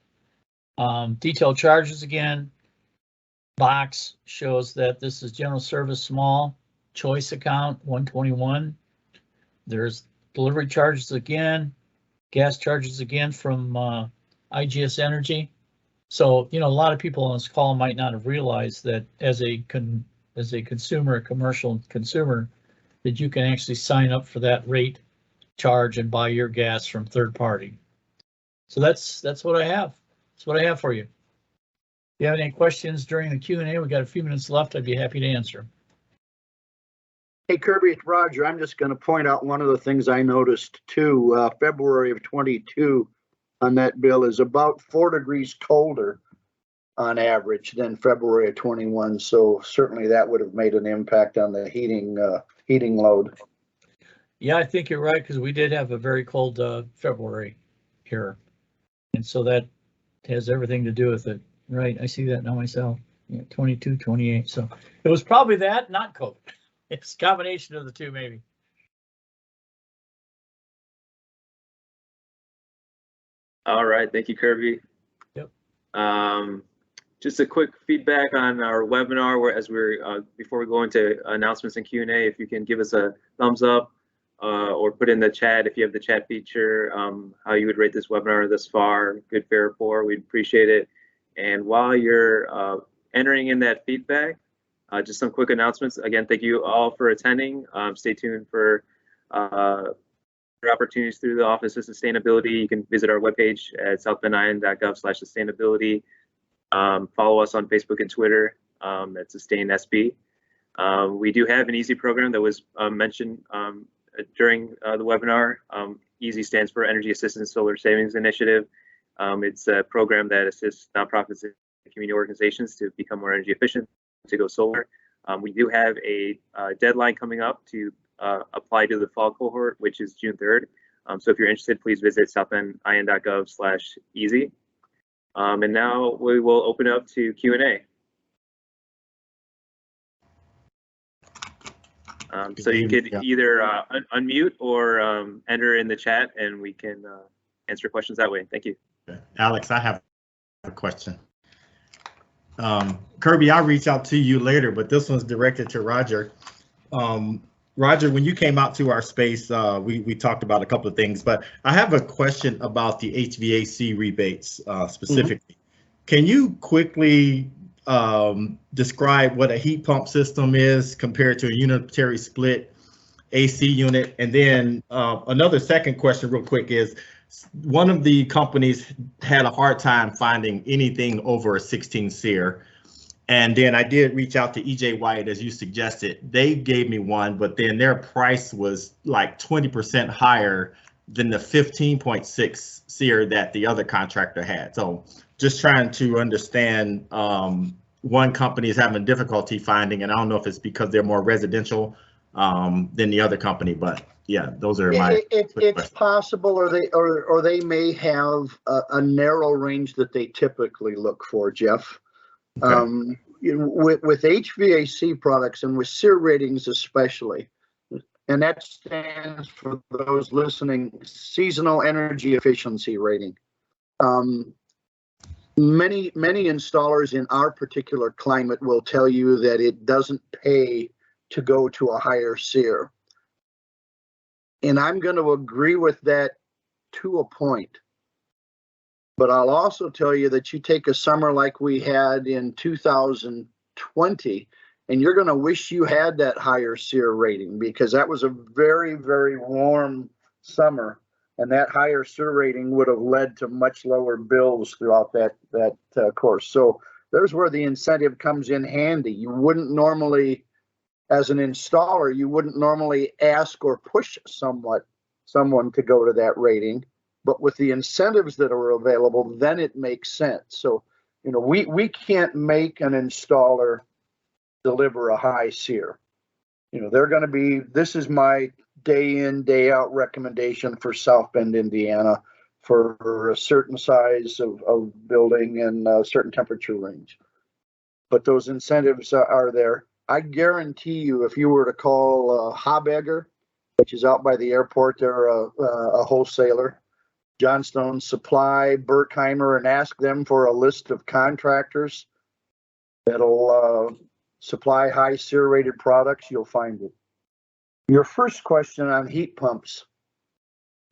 Detailed charges again, box shows that this is general service small, choice account 121. There's delivery charges again, gas charges again from IGS Energy. So, you know, a lot of people on this call might not have realized that as a consumer, a commercial consumer, that you can actually sign up for that rate charge and buy your gas from third party. So that's what I have. That's what I have for you. If you have any questions during the Q&A, we got a few minutes left. I'd be happy to answer. Hey, Kirby, it's Roger. I'm just going to point out one of the things I noticed too. February of 22 on that bill is about 4 degrees colder on average than February of 21. So certainly that would have made an impact on the heating load. Yeah, I think you're right, because we did have a very cold February here. And so that has everything to do with it. Right, I see that now myself. Yeah, 22, 28. So it was probably that, not COVID. It's a combination of the two, maybe. All right, thank you, Kirby. Yep. Just a quick feedback on our webinar, where as we're before we go into announcements and Q&A, if you can give us a thumbs up or put in the chat if you have the chat feature, how you would rate this webinar thus far, good, fair, poor, we'd appreciate it. And while you're entering in that feedback, just some quick announcements. Again, thank you all for attending. Stay tuned for opportunities through the Office of Sustainability, you can visit our webpage at southbendin.gov/sustainability. Follow us on Facebook and Twitter at Sustain SB. We do have an EASY program that was mentioned during the webinar. EASY stands for Energy Assistance Solar Savings Initiative. It's a program that assists nonprofits and community organizations to become more energy efficient, to go solar. We do have a deadline coming up to apply to the fall cohort, which is June 3rd. So if you're interested, please visit southbendin.gov/easy. And now we will open up to Q&A. So you could either unmute or enter in the chat, and we can answer questions that way. Thank you. Alex, I have a question. Kirby, I'll reach out to you later, but this one's directed to Roger. Roger, when you came out to our space, we talked about a couple of things, but I have a question about the HVAC rebates specifically. Can you quickly describe what a heat pump system is compared to a unitary split AC unit? And then another second question real quick is, one of the companies had a hard time finding anything over a 16 SEER. And then I did reach out to EJ White, as you suggested. They gave me one, but then their price was like 20% higher than the 15.6 SEER that the other contractor had. So just trying to understand, one company is having difficulty finding, and I don't know if it's because they're more residential than the other company, but yeah, those are my. It's possible, or they may have a narrow range that they typically look for, Jeff. Okay. With HVAC products and with SEER ratings especially, and that stands for those listening, seasonal energy efficiency rating. Many installers in our particular climate will tell you that it doesn't pay to go to a higher SEER. And I'm going to agree with that to a point. But I'll also tell you that you take a summer like we had in 2020, and you're going to wish you had that higher SEER rating, because that was a very, very warm summer. And that higher SEER rating would have led to much lower bills throughout that course. So there's where the incentive comes in handy. You wouldn't normally, as an installer, you wouldn't normally ask or push someone to go to that rating. But with the incentives that are available, then it makes sense. So, you know, we can't make an installer deliver a high SEER. You know, they're going to be, this is my day in, day out recommendation for South Bend, Indiana, for a certain size of building and a certain temperature range. But those incentives are there. I guarantee you, if you were to call Habegger, which is out by the airport, they're a wholesaler, Johnstone Supply, Berkheimer, and ask them for a list of contractors that'll supply high SEER rated products, you'll find it. Your first question on heat pumps.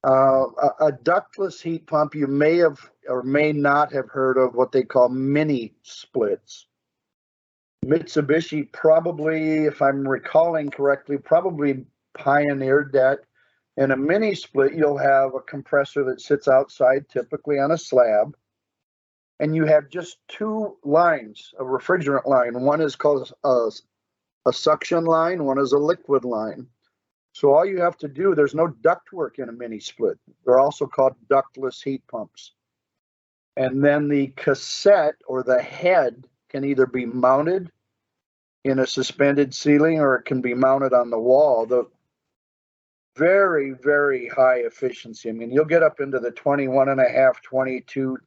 A ductless heat pump, you may have or may not have heard of what they call mini splits. Mitsubishi probably, if I'm recalling correctly, probably pioneered that. In a mini split, you'll have a compressor that sits outside, typically on a slab, and you have just two lines, a refrigerant line. One is called a suction line, one is a liquid line. So all you have to do, there's no ductwork in a mini split. They're also called ductless heat pumps. And then the cassette or the head can either be mounted in a suspended ceiling or it can be mounted on the wall. The very, very high efficiency. I mean, you'll get up into the 21.5, 22,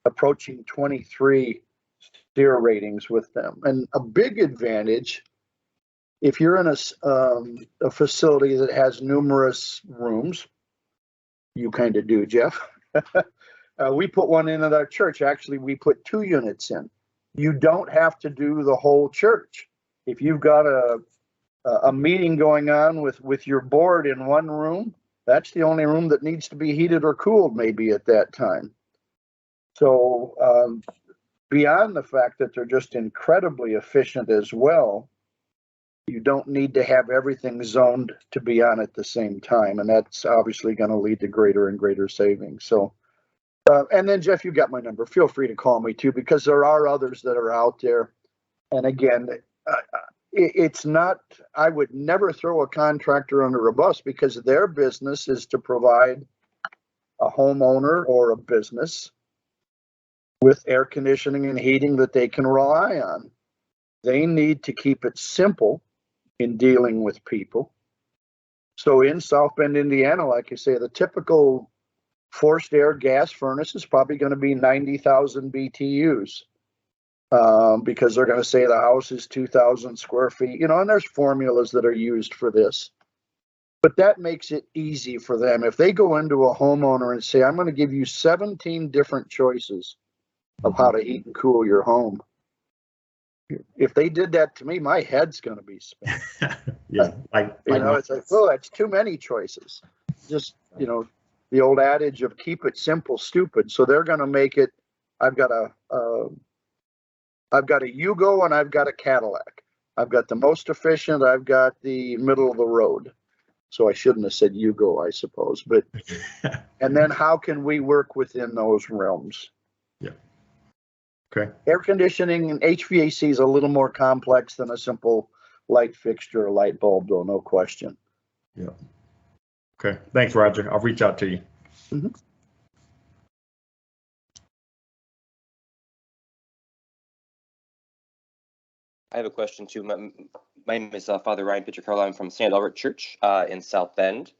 approaching 23 SEER ratings with them. And a big advantage, if you're in a facility that has numerous rooms, you kind of do, Jeff. We put one in at our church. Actually, we put 2 units in. You don't have to do the whole church. If you've got a meeting going on with your board in one room, that's the only room that needs to be heated or cooled maybe at that time. So beyond the fact that they're just incredibly efficient as well, You don't need to have everything zoned to be on at the same time, and that's obviously going to lead to greater and greater savings. So, and then Jeff, you got my number. Feel free to call me too, because there are others that are out there. And again, it's not, I would never throw a contractor under a bus, because their business is to provide a homeowner or a business with air conditioning and heating that they can rely on. They need to keep it simple in dealing with people. So in South Bend, Indiana, like you say, the typical forced air gas furnace is probably going to be 90,000 BTUs, because they're going to say the house is 2,000 square feet, and there's formulas that are used for this. But that makes it easy for them. If they go into a homeowner and say, I'm going to give you 17 different choices of how to heat and cool your home. If they did that to me, my head's going to be spinning. Yeah, it's like, oh, that's too many choices. Just, the old adage of keep it simple, stupid. So they're going to make it. I've got a Yugo and I've got a Cadillac. I've got the most efficient. I've got the middle of the road. So I shouldn't have said Yugo, I suppose. But and then how can we work within those realms? Yeah. Okay. Air conditioning and HVAC is a little more complex than a simple light fixture or light bulb, though, no question. Yeah. Okay. Thanks, Roger. I'll reach out to you. Mm-hmm. I have a question too. My name is Father Ryan Pitcher-Carl. I'm from St. Albert Church in South Bend.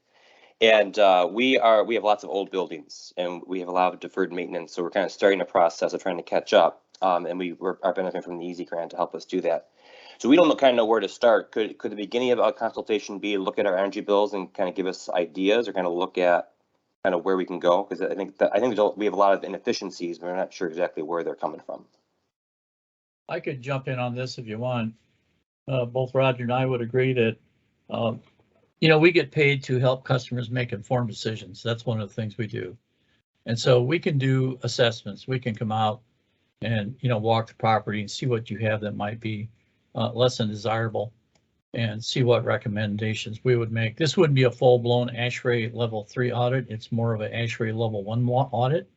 And we have lots of old buildings, and we have a lot of deferred maintenance. So we're kind of starting a process of trying to catch up, and we are benefiting from the EASY grant to help us do that. So we don't kind of know where to start. Could the beginning of a consultation be look at our energy bills and kind of give us ideas, or kind of look at kind of where we can go? Because I think we have a lot of inefficiencies, but we're not sure exactly where they're coming from. I could jump in on this if you want. Both Roger and I would agree that we get paid to help customers make informed decisions. That's one of the things we do. And so we can do assessments. We can come out and, walk the property and see what you have that might be less than desirable, and see what recommendations we would make. This wouldn't be a full-blown ASHRAE level 3 audit. It's more of an ASHRAE level 1 audit.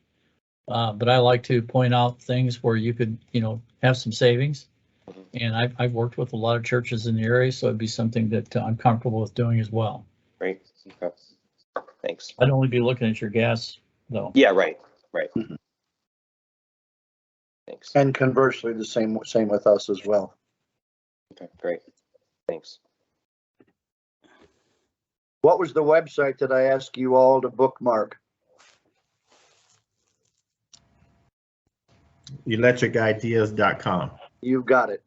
But I like to point out things where you could, have some savings. And I've worked with a lot of churches in the area, so it'd be something that I'm comfortable with doing as well. Great. Okay. Thanks. I'd only be looking at your gas, though. Yeah, right. Mm-hmm. Thanks. And conversely, the same with us as well. Okay, great. Thanks. What was the website that I asked you all to bookmark? Electricideas.com. You've got it.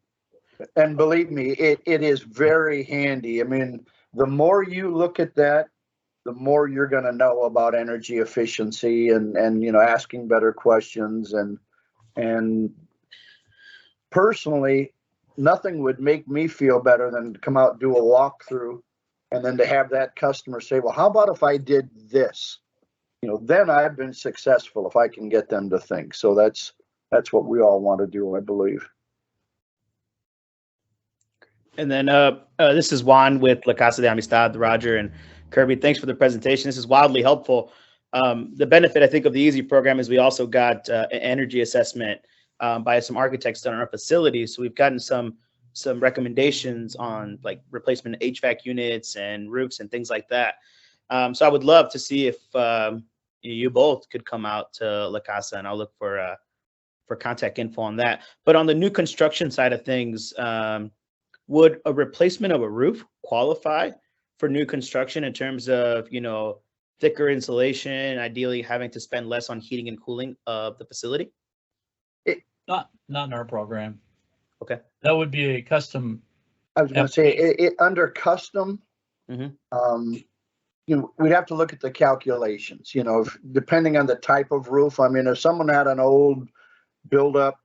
And believe me, it is very handy. I mean, the more you look at that, the more you're going to know about energy efficiency and asking better questions. And personally, nothing would make me feel better than to come out and do a walkthrough, and then to have that customer say, well, how about if I did this? Then I've been successful if I can get them to think. So that's what we all want to do, I believe. And then this is Juan with La Casa de Amistad, Roger and Kirby. Thanks for the presentation. This is wildly helpful. The benefit, I think, of the EASY program is we also got an energy assessment by some architects done on our facilities. So we've gotten some recommendations on like replacement of HVAC units and roofs and things like that. So I would love to see if you both could come out to La Casa, and I'll look for contact info on that. But on the new construction side of things, would a replacement of a roof qualify for new construction in terms of, thicker insulation, ideally having to spend less on heating and cooling of the facility? Not in our program. Okay. That would be a custom. I was going to say it under custom. Mm-hmm. We'd have to look at the calculations, depending on the type of roof. I mean, if someone had an old build-up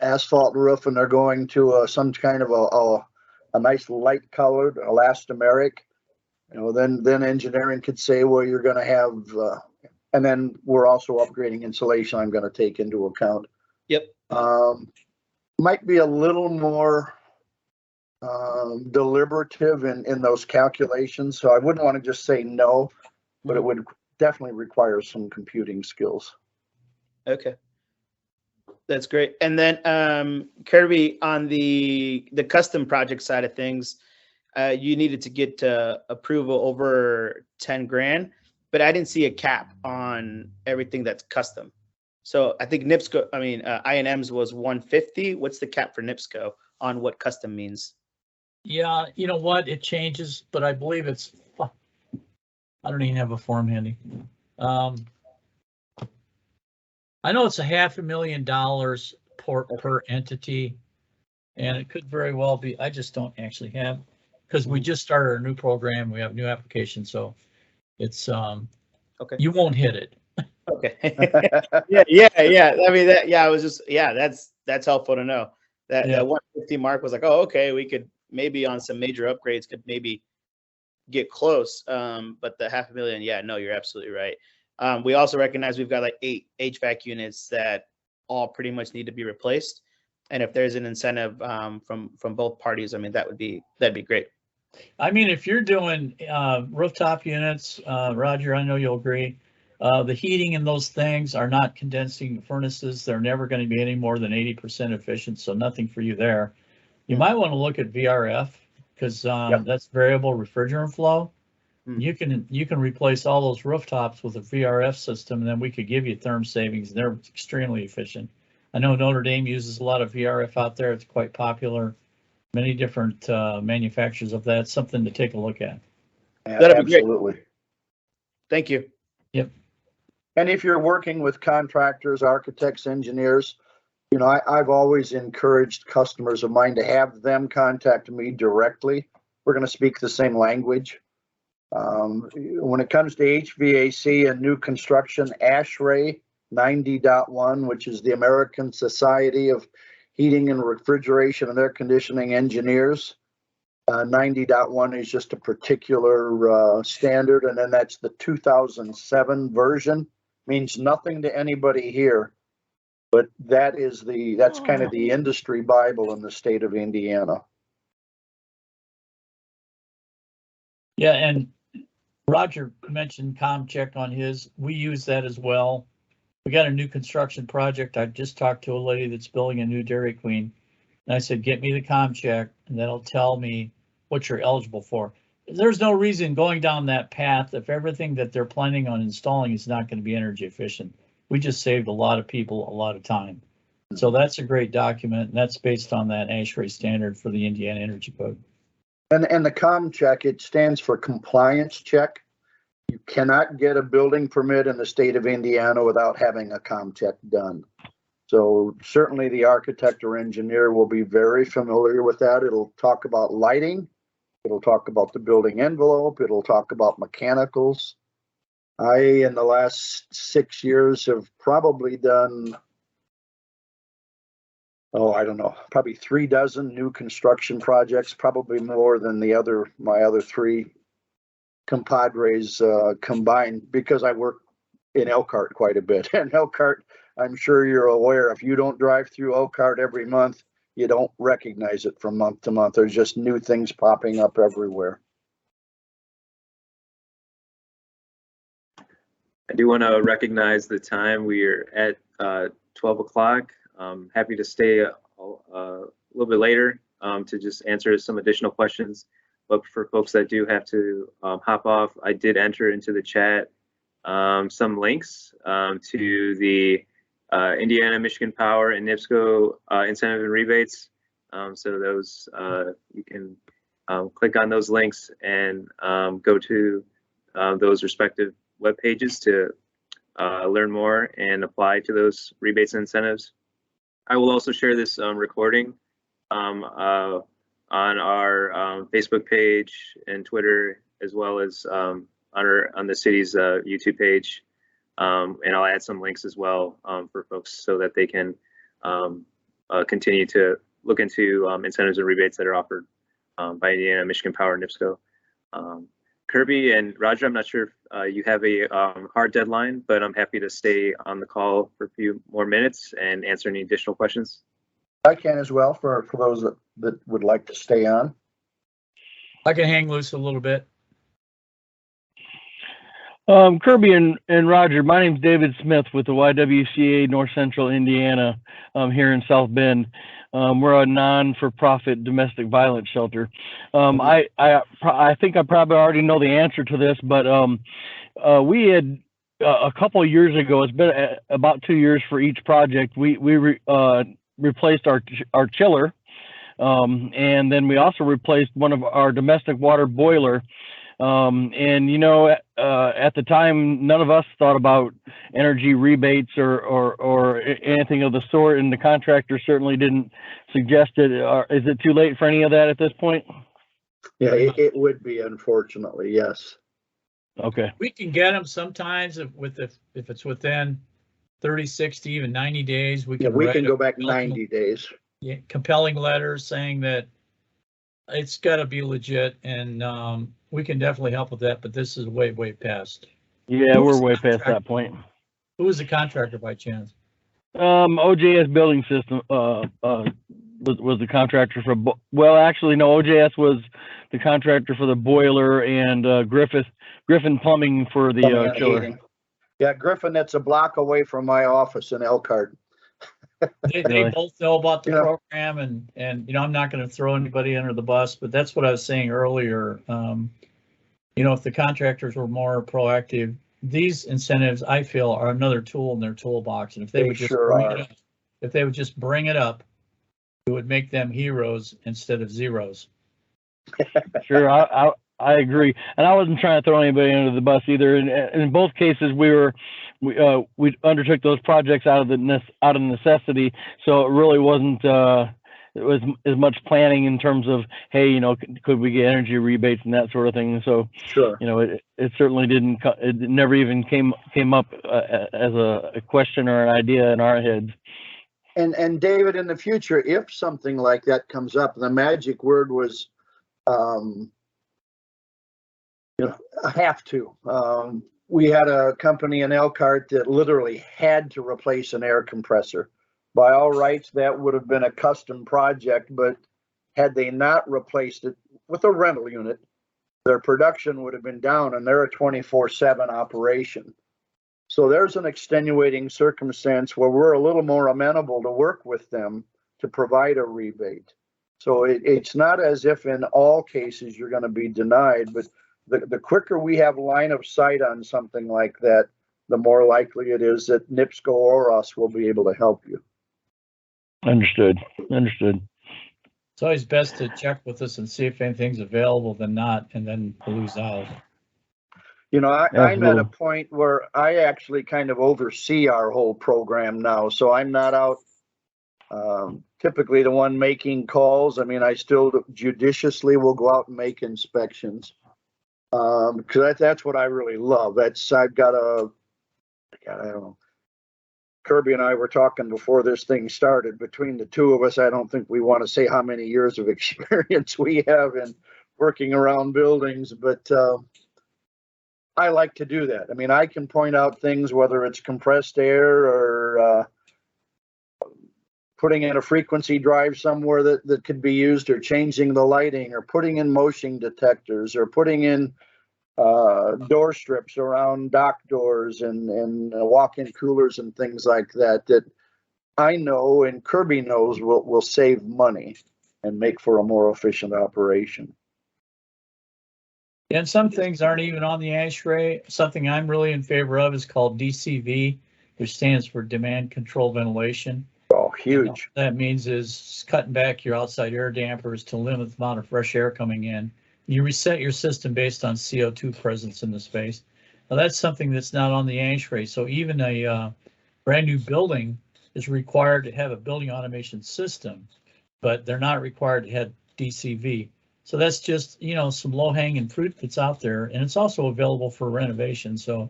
asphalt roof and they're going to some kind of a nice light-colored elastomeric, then engineering could say, well, you're going to have, and then we're also upgrading insulation. I'm going to take into account. Yep. Might be a little more deliberative in those calculations. So I wouldn't want to just say no, but it would definitely require some computing skills. Okay. That's great. And then Kirby, on the custom project side of things, you needed to get approval over 10 grand, but I didn't see a cap on everything that's custom. So I think NIPSCO, I&M's was 150. What's the cap for NIPSCO on what custom means? Yeah, you know what? It changes, but I believe it's, I don't even have a form handy. I know it's $500,000 per entity, and it could very well be, I just don't actually have, because we just started a new program, we have new applications, so it's, Okay. you won't hit it. Okay. yeah. I mean, I was just, that's helpful to know. That 150 mark was like, oh, okay, we could maybe on some major upgrades could maybe get close. But the $500,000, no, you're absolutely right. We also recognize we've got like 8 HVAC units that all pretty much need to be replaced. And if there's an incentive from both parties, I mean, that'd be great. I mean, if you're doing rooftop units, Roger, I know you'll agree, the heating in those things are not condensing furnaces. They're never going to be any more than 80% efficient, so nothing for you there. You might want to look at VRF because that's variable refrigerant flow. You can replace all those rooftops with a VRF system, and then we could give you therm savings. They're extremely efficient. I know Notre Dame uses a lot of VRF out there. It's quite popular. Many different manufacturers of that. Something to take a look at. That'd be Absolutely. great. Thank you. Yep. And if you're working with contractors, architects, engineers, you know, I've always encouraged customers of mine to have them contact me directly. We're going to speak the same language. When it comes to HVAC and new construction, ASHRAE 90.1, which is the American Society of Heating and Refrigeration and Air Conditioning Engineers, 90.1 is just a particular standard, and then that's the 2007 version. Means nothing to anybody here, but that's kind of the industry Bible in the state of Indiana. Yeah, and Roger mentioned ComCheck on his. We use that as well. We got a new construction project. I just talked to a lady that's building a new Dairy Queen, and I said, get me the ComCheck, and that'll tell me what you're eligible for. There's no reason going down that path if everything that they're planning on installing is not going to be energy efficient. We just saved a lot of people a lot of time. So that's a great document, and that's based on that ASHRAE standard for the Indiana Energy Code. And the ComCheck, it stands for compliance check. You cannot get a building permit in the state of Indiana without having a ComCheck done. So certainly the architect or engineer will be very familiar with that. It'll talk about lighting. It'll talk about the building envelope. It'll talk about mechanicals. In the last 6 years, have probably done, I don't know, probably 36 new construction projects, probably more than my other 3 compadres combined, because I work in Elkhart quite a bit. And Elkhart, I'm sure you're aware, if you don't drive through Elkhart every month, you don't recognize it from month to month. There's just new things popping up everywhere. I do want to recognize the time. We are at 12 o'clock. Happy to stay a little bit later to just answer some additional questions. But for folks that do have to hop off, I did enter into the chat some links to the Indiana, Michigan Power, and NIPSCO incentive and rebates. So those you can click on those links and go to those respective web pages to learn more and apply to those rebates and incentives. I will also share this recording on our Facebook page and Twitter, as well as on the city's YouTube page. And I'll add some links as well for folks so that they can continue to look into incentives and rebates that are offered by Indiana, Michigan Power, and NIPSCO. Kirby and Roger, I'm not sure if you have a hard deadline, but I'm happy to stay on the call for a few more minutes and answer any additional questions. I can as well for those that would like to stay on. I can hang loose a little bit. Kirby and Roger, my name's David Smith with the YWCA North Central Indiana here in South Bend. We're a non-for-profit domestic violence shelter. I think I probably already know the answer to this, but we had a couple of years ago, it's been about 2 years for each project, we replaced our chiller, and then we also replaced one of our domestic water boiler. And you know, at the time, none of us thought about energy rebates or anything of the sort, and the contractor certainly didn't suggest it. Is it too late for any of that at this point? Yeah, it would be, unfortunately, yes. Okay. We can get them sometimes if it's within 30, 60, even 90 days. We can go back 90 days. Yeah, compelling letters saying that it's got to be legit, and we can definitely help with that, but this is way past. Yeah, we're way past that point. Who was the contractor by chance? OJS Building System was the contractor for, well, actually, no, OJS was the contractor for the boiler, and Griffin Plumbing for the chiller. Yeah, Griffin, that's a block away from my office in Elkhart. They both know about the program, and you know, I'm not going to throw anybody under the bus, but that's what I was saying earlier. You know, if the contractors were more proactive, these incentives, I feel, are another tool in their toolbox, and if they would just bring it up, it would make them heroes instead of zeros. Sure, I agree, and I wasn't trying to throw anybody under the bus either. In both cases, we undertook those projects out of necessity, so it really wasn't it was as much planning in terms of, hey, you know, could we get energy rebates and that sort of thing. So sure, you know, it certainly didn't. It never even came up as a question or an idea in our heads. And David, in the future, if something like that comes up, the magic word was, you know, have to. We had a company in Elkhart that literally had to replace an air compressor. By all rights, that would have been a custom project, but had they not replaced it with a rental unit, their production would have been down, and they're a 24/7 operation. So there's an extenuating circumstance where we're a little more amenable to work with them to provide a rebate. So it's not as if in all cases you're going to be denied, but the quicker we have line of sight on something like that, the more likely it is that NIPSCO or us will be able to help you. Understood. It's always best to check with us and see if anything's available than not, and then lose out. You know, I'm at a point where I actually kind of oversee our whole program now, so I'm not out typically the one making calls. I mean, I still judiciously will go out and make inspections. Because that's what I really love. I've got I don't know. Kirby and I were talking before this thing started. Between the two of us, I don't think we want to say how many years of experience we have in working around buildings, but I like to do that. I mean, I can point out things, whether it's compressed air or putting in a frequency drive somewhere that could be used, or changing the lighting, or putting in motion detectors, or putting in door strips around dock doors and walk-in coolers and things like that I know and Kirby knows will save money and make for a more efficient operation. And some things aren't even on the ASHRAE. Something I'm really in favor of is called DCV, which stands for Demand Control Ventilation. Oh, huge. That means is cutting back your outside air dampers to limit the amount of fresh air coming in. You reset your system based on CO2 presence in the space. Now that's something that's not on the ASHRAE. So even a brand new building is required to have a building automation system, but they're not required to have DCV. So that's just, you know, some low-hanging fruit that's out there, and it's also available for renovation. So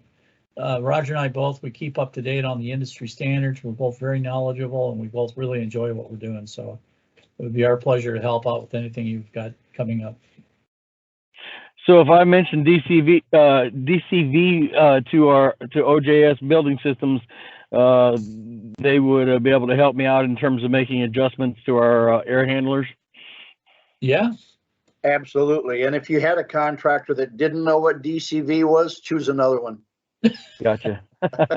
Roger and I both, we keep up to date on the industry standards. We're both very knowledgeable, and we both really enjoy what we're doing. So it would be our pleasure to help out with anything you've got coming up. So if I mention DCV to OJS Building Systems, they would be able to help me out in terms of making adjustments to our air handlers. Yeah, Absolutely. And if you had a contractor that didn't know what DCV was, choose another one. Gotcha.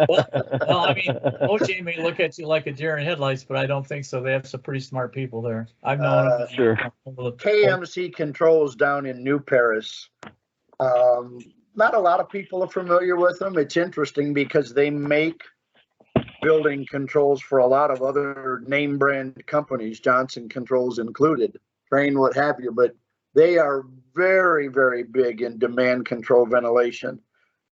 well, I mean, OJ may look at you like a deer in headlights, but I don't think so. They have some pretty smart people there. I've known them. Sure. KMC Controls down in New Paris. Not a lot of people are familiar with them. It's interesting because they make building controls for a lot of other name brand companies, Johnson Controls included, Trane, what have you, but they are very, very big in demand control ventilation.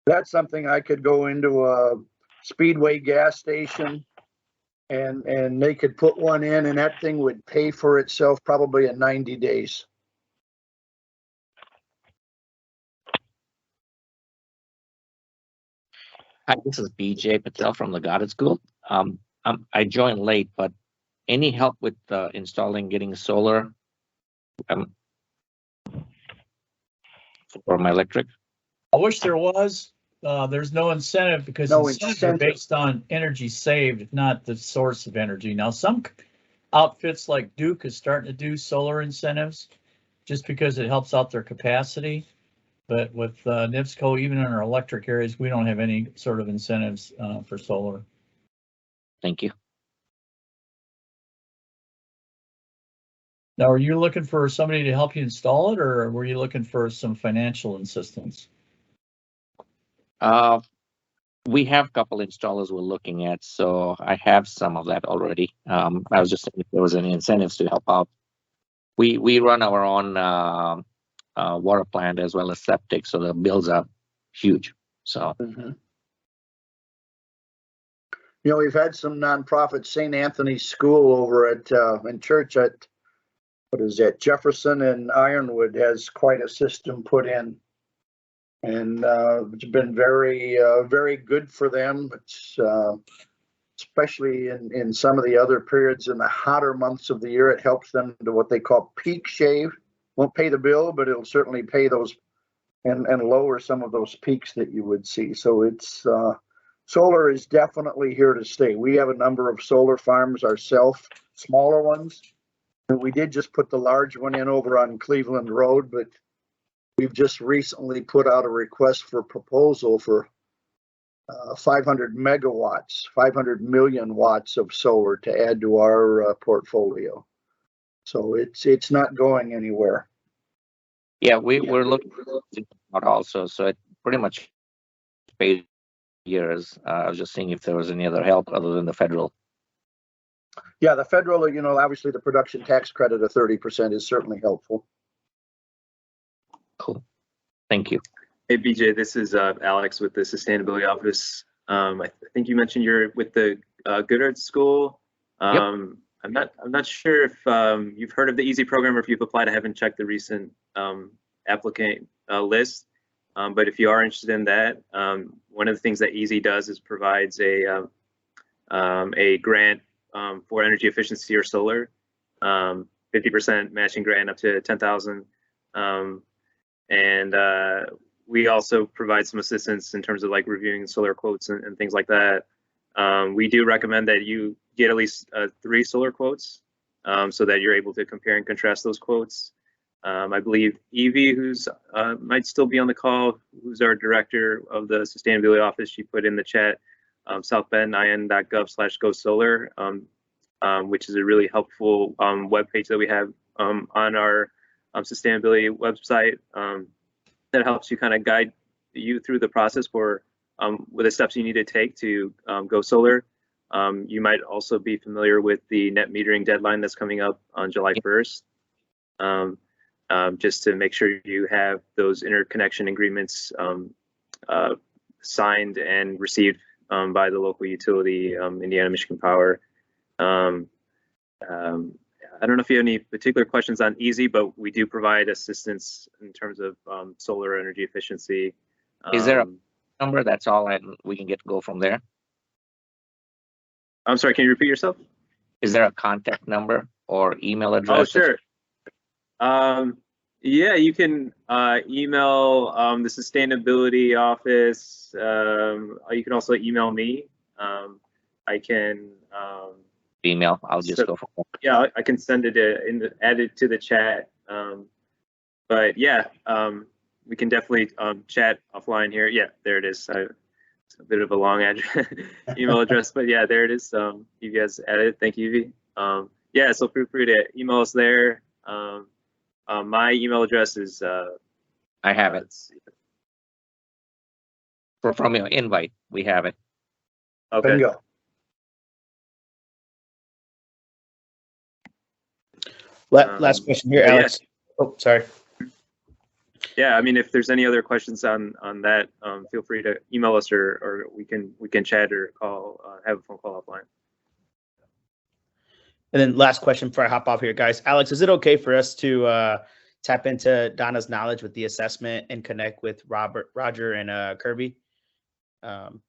That's something I could go into a Speedway gas station and they could put one in and that thing would pay for itself probably in 90 days. Hi, this is BJ Patel from the Goddard School. I joined late, but any help with installing, getting solar for my electric? I wish there was. There's no incentive because incentives are based on energy saved, not the source of energy. Now, some outfits like Duke is starting to do solar incentives just because it helps out their capacity. But with NIPSCO, even in our electric areas, we don't have any sort of incentives for solar. Thank you. Now, are you looking for somebody to help you install it, or were you looking for some financial assistance? We have a couple installers we're looking at, so I have some of that already. I was just saying if there was any incentives to help out. We run our own water plant as well as septic, so the bills are huge. So, You know, we've had some nonprofit St. Anthony's School over at in church at what is that, Jefferson and Ironwood has quite a system put in, and it's been very very good for them. It's especially in some of the other periods in the hotter months of the year, it helps them to what they call peak shave. Won't pay the bill, but it'll certainly pay those and lower some of those peaks that you would see. So it's solar is definitely here to stay. We have a number of solar farms ourselves, smaller ones. And we did just put the large one in over on Cleveland Road, but we've just recently put out a request for proposal for 500 megawatts, 500 million watts of solar to add to our portfolio. So it's not going anywhere. yeah, we're looking out also, so it pretty much paid years. I was just seeing if there was any other help other than the federal. Yeah, the federal, you know, obviously the production tax credit of 30% is certainly helpful. Cool. Thank you. Hey, BJ, this is Alex with the Sustainability Office. I think you mentioned you're with the Goddard School. Yep. I'm not sure if you've heard of the EASY program or if you've applied. I haven't checked the recent applicant list. But if you are interested in that, one of the things that EASY does is provides a grant for energy efficiency or solar, 50% matching grant up to $10,000. And we also provide some assistance in terms of like reviewing solar quotes and things like that. We do recommend that you get at least 3 solar quotes so that you're able to compare and contrast those quotes. I believe Evie, who's might still be on the call, who's our director of the Sustainability Office, she put in the chat southbendin.gov/go-solar, which is a really helpful webpage that we have on our sustainability website that helps you kind of guide you through the process for what the steps you need to take to go solar. You might also be familiar with the net metering deadline that's coming up on July 1st. Just to make sure you have those interconnection agreements signed and received by the local utility, Indiana Michigan Power. I don't know if you have any particular questions on EASY, but we do provide assistance in terms of solar energy efficiency. Is there a number? That's all, and we can go from there. I'm sorry, can you repeat yourself? Is there a contact number or email address? Oh, sure. Yeah, you can email the sustainability office. You can also email me. I can Email. I'll just so- go for it. yeah, I can send it add it to the chat. But yeah, we can definitely chat offline here. Yeah, there it is. It's a bit of a long address, email address, but yeah, there it is. You guys added it. Thank you, V. Yeah, so feel free to email us there. My email address is. I have it. From your invite. We have it. Okay. Bingo. Last question here, but yeah. Alex. Oh, sorry. Yeah, I mean, if there's any other questions on that, feel free to email us or we can chat or call, have a phone call offline. And then last question before I hop off here, guys. Alex, is it okay for us to tap into Donna's knowledge with the assessment and connect with Roger and Kirby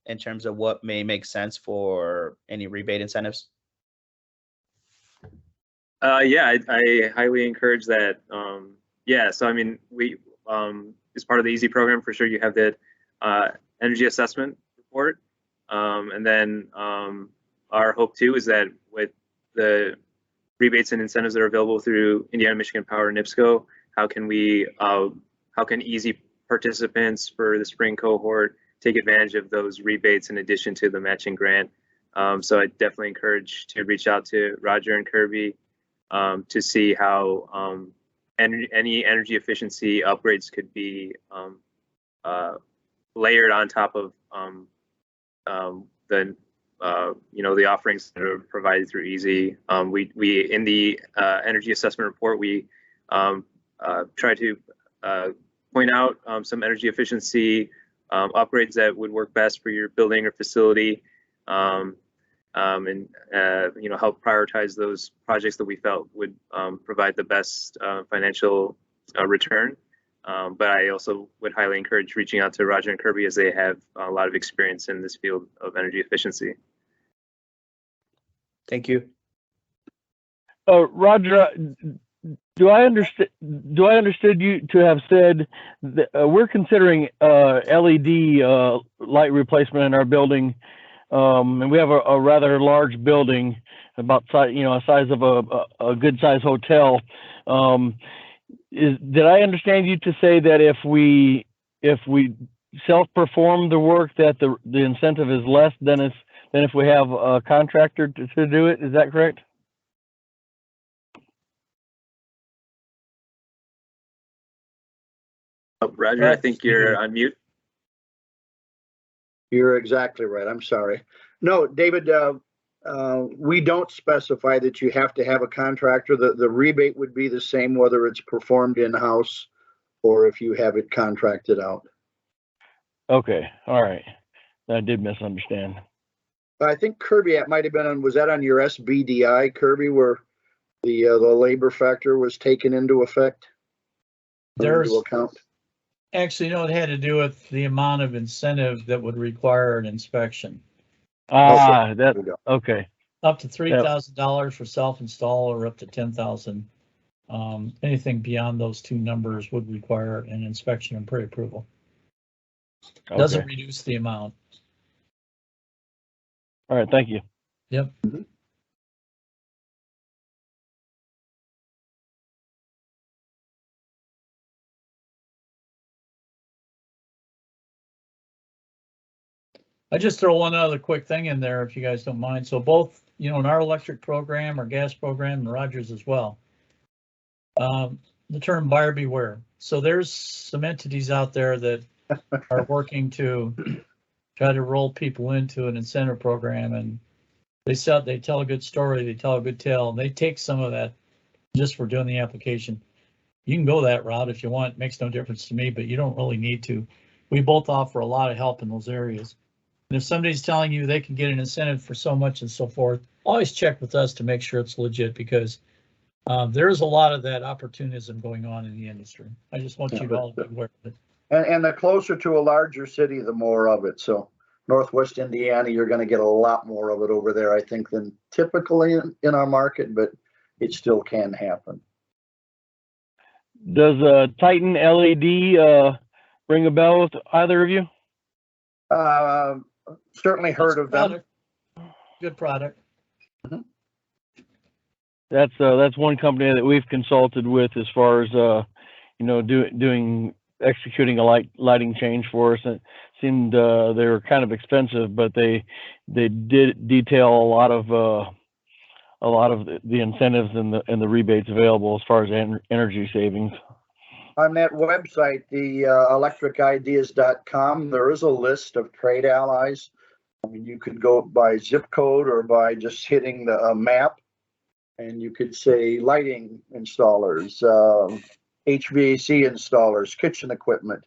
in terms of what may make sense for any rebate incentives? Yeah, I highly encourage that. Yeah, so I mean, we as part of the EASY program, for sure, you have the energy assessment report, and then our hope too is that with the rebates and incentives that are available through Indiana, Michigan Power, and NIPSCO, how can EASY participants for the spring cohort take advantage of those rebates in addition to the matching grant? So I definitely encourage to reach out to Roger and Kirby to see how any energy efficiency upgrades could be layered on top of the the offerings that are provided through EASY. We in the energy assessment report, we try to point out some energy efficiency upgrades that would work best for your building or facility, and help prioritize those projects that we felt would provide the best financial return. But I also would highly encourage reaching out to Roger and Kirby, as they have a lot of experience in this field of energy efficiency. Thank you. Roger, do I understood you to have said that we're considering LED light replacement in our building, and we have a rather large building, about a size of a good size hotel. Did I understand you to say that if we self-perform the work, that the incentive is less than if we have a contractor to do it? Is that correct? Roger, I think you're on mute. You're exactly right. I'm sorry. No, David, we don't specify that you have to have a contractor. The rebate would be the same whether it's performed in-house or if you have it contracted out. Okay, all right. I did misunderstand. I think Kirby, it might have been on, was that on your Sbdi, Kirby, where the labor factor was taken into effect? There's account? actually, it had to do with the amount of incentive that would require an inspection. Ah, that, okay. Up to $3,000 for self-install, or up to $10,000. Anything beyond those two numbers would require an inspection and pre-approval. Okay. Doesn't reduce the amount. All right, thank you. Yep. Mm-hmm. I just throw one other quick thing in there, if you guys don't mind. So both, in our electric program, our gas program, and Rogers as well, the term buyer beware. So there's some entities out there that are working to try to roll people into an incentive program, and they tell a good story, they tell a good tale, and they take some of that just for doing the application. You can go that route if you want. It makes no difference to me, but you don't really need to. We both offer a lot of help in those areas. And if somebody's telling you they can get an incentive for so much and so forth, always check with us to make sure it's legit, because there's a lot of that opportunism going on in the industry. I just want you to all be aware of it. And the closer to a larger city, the more of it. So Northwest Indiana, you're going to get a lot more of it over there, I think, than typically in our market, but it still can happen. Does Titan LED ring a bell with either of you? Certainly heard of them. Good product. That's one company that we've consulted with as far as you know, executing a lighting change for us. It seemed they were kind of expensive, but they did detail a lot of the incentives and the rebates available as far as energy savings. On that website, the electricideas.com, there is a list of trade allies. I mean, you could go by zip code or by just hitting the map, and you could say lighting installers, HVAC installers, kitchen equipment,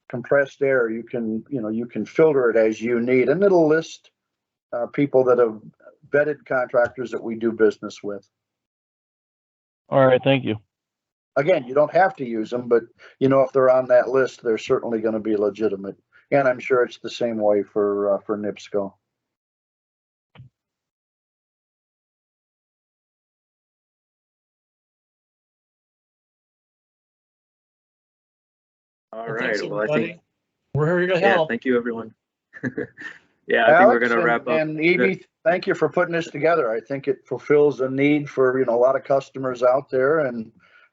compressed air. You can filter it as you need, and it'll list people that have vetted contractors that we do business with. All right, thank you. Again, you don't have to use them, but if they're on that list, they're certainly going to be legitimate. And I'm sure it's the same way for NIPSCO. All right. Thanks, Well, I everybody. think We're here to help. thank you, everyone. Yeah, I Alex, think we're going to wrap up. And Evie, thank you for putting this together. I think it fulfills a need for a lot of customers out there, and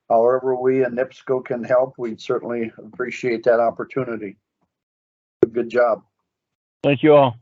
however we and NIPSCO can help, we'd certainly appreciate that opportunity. Good job. Thank you all.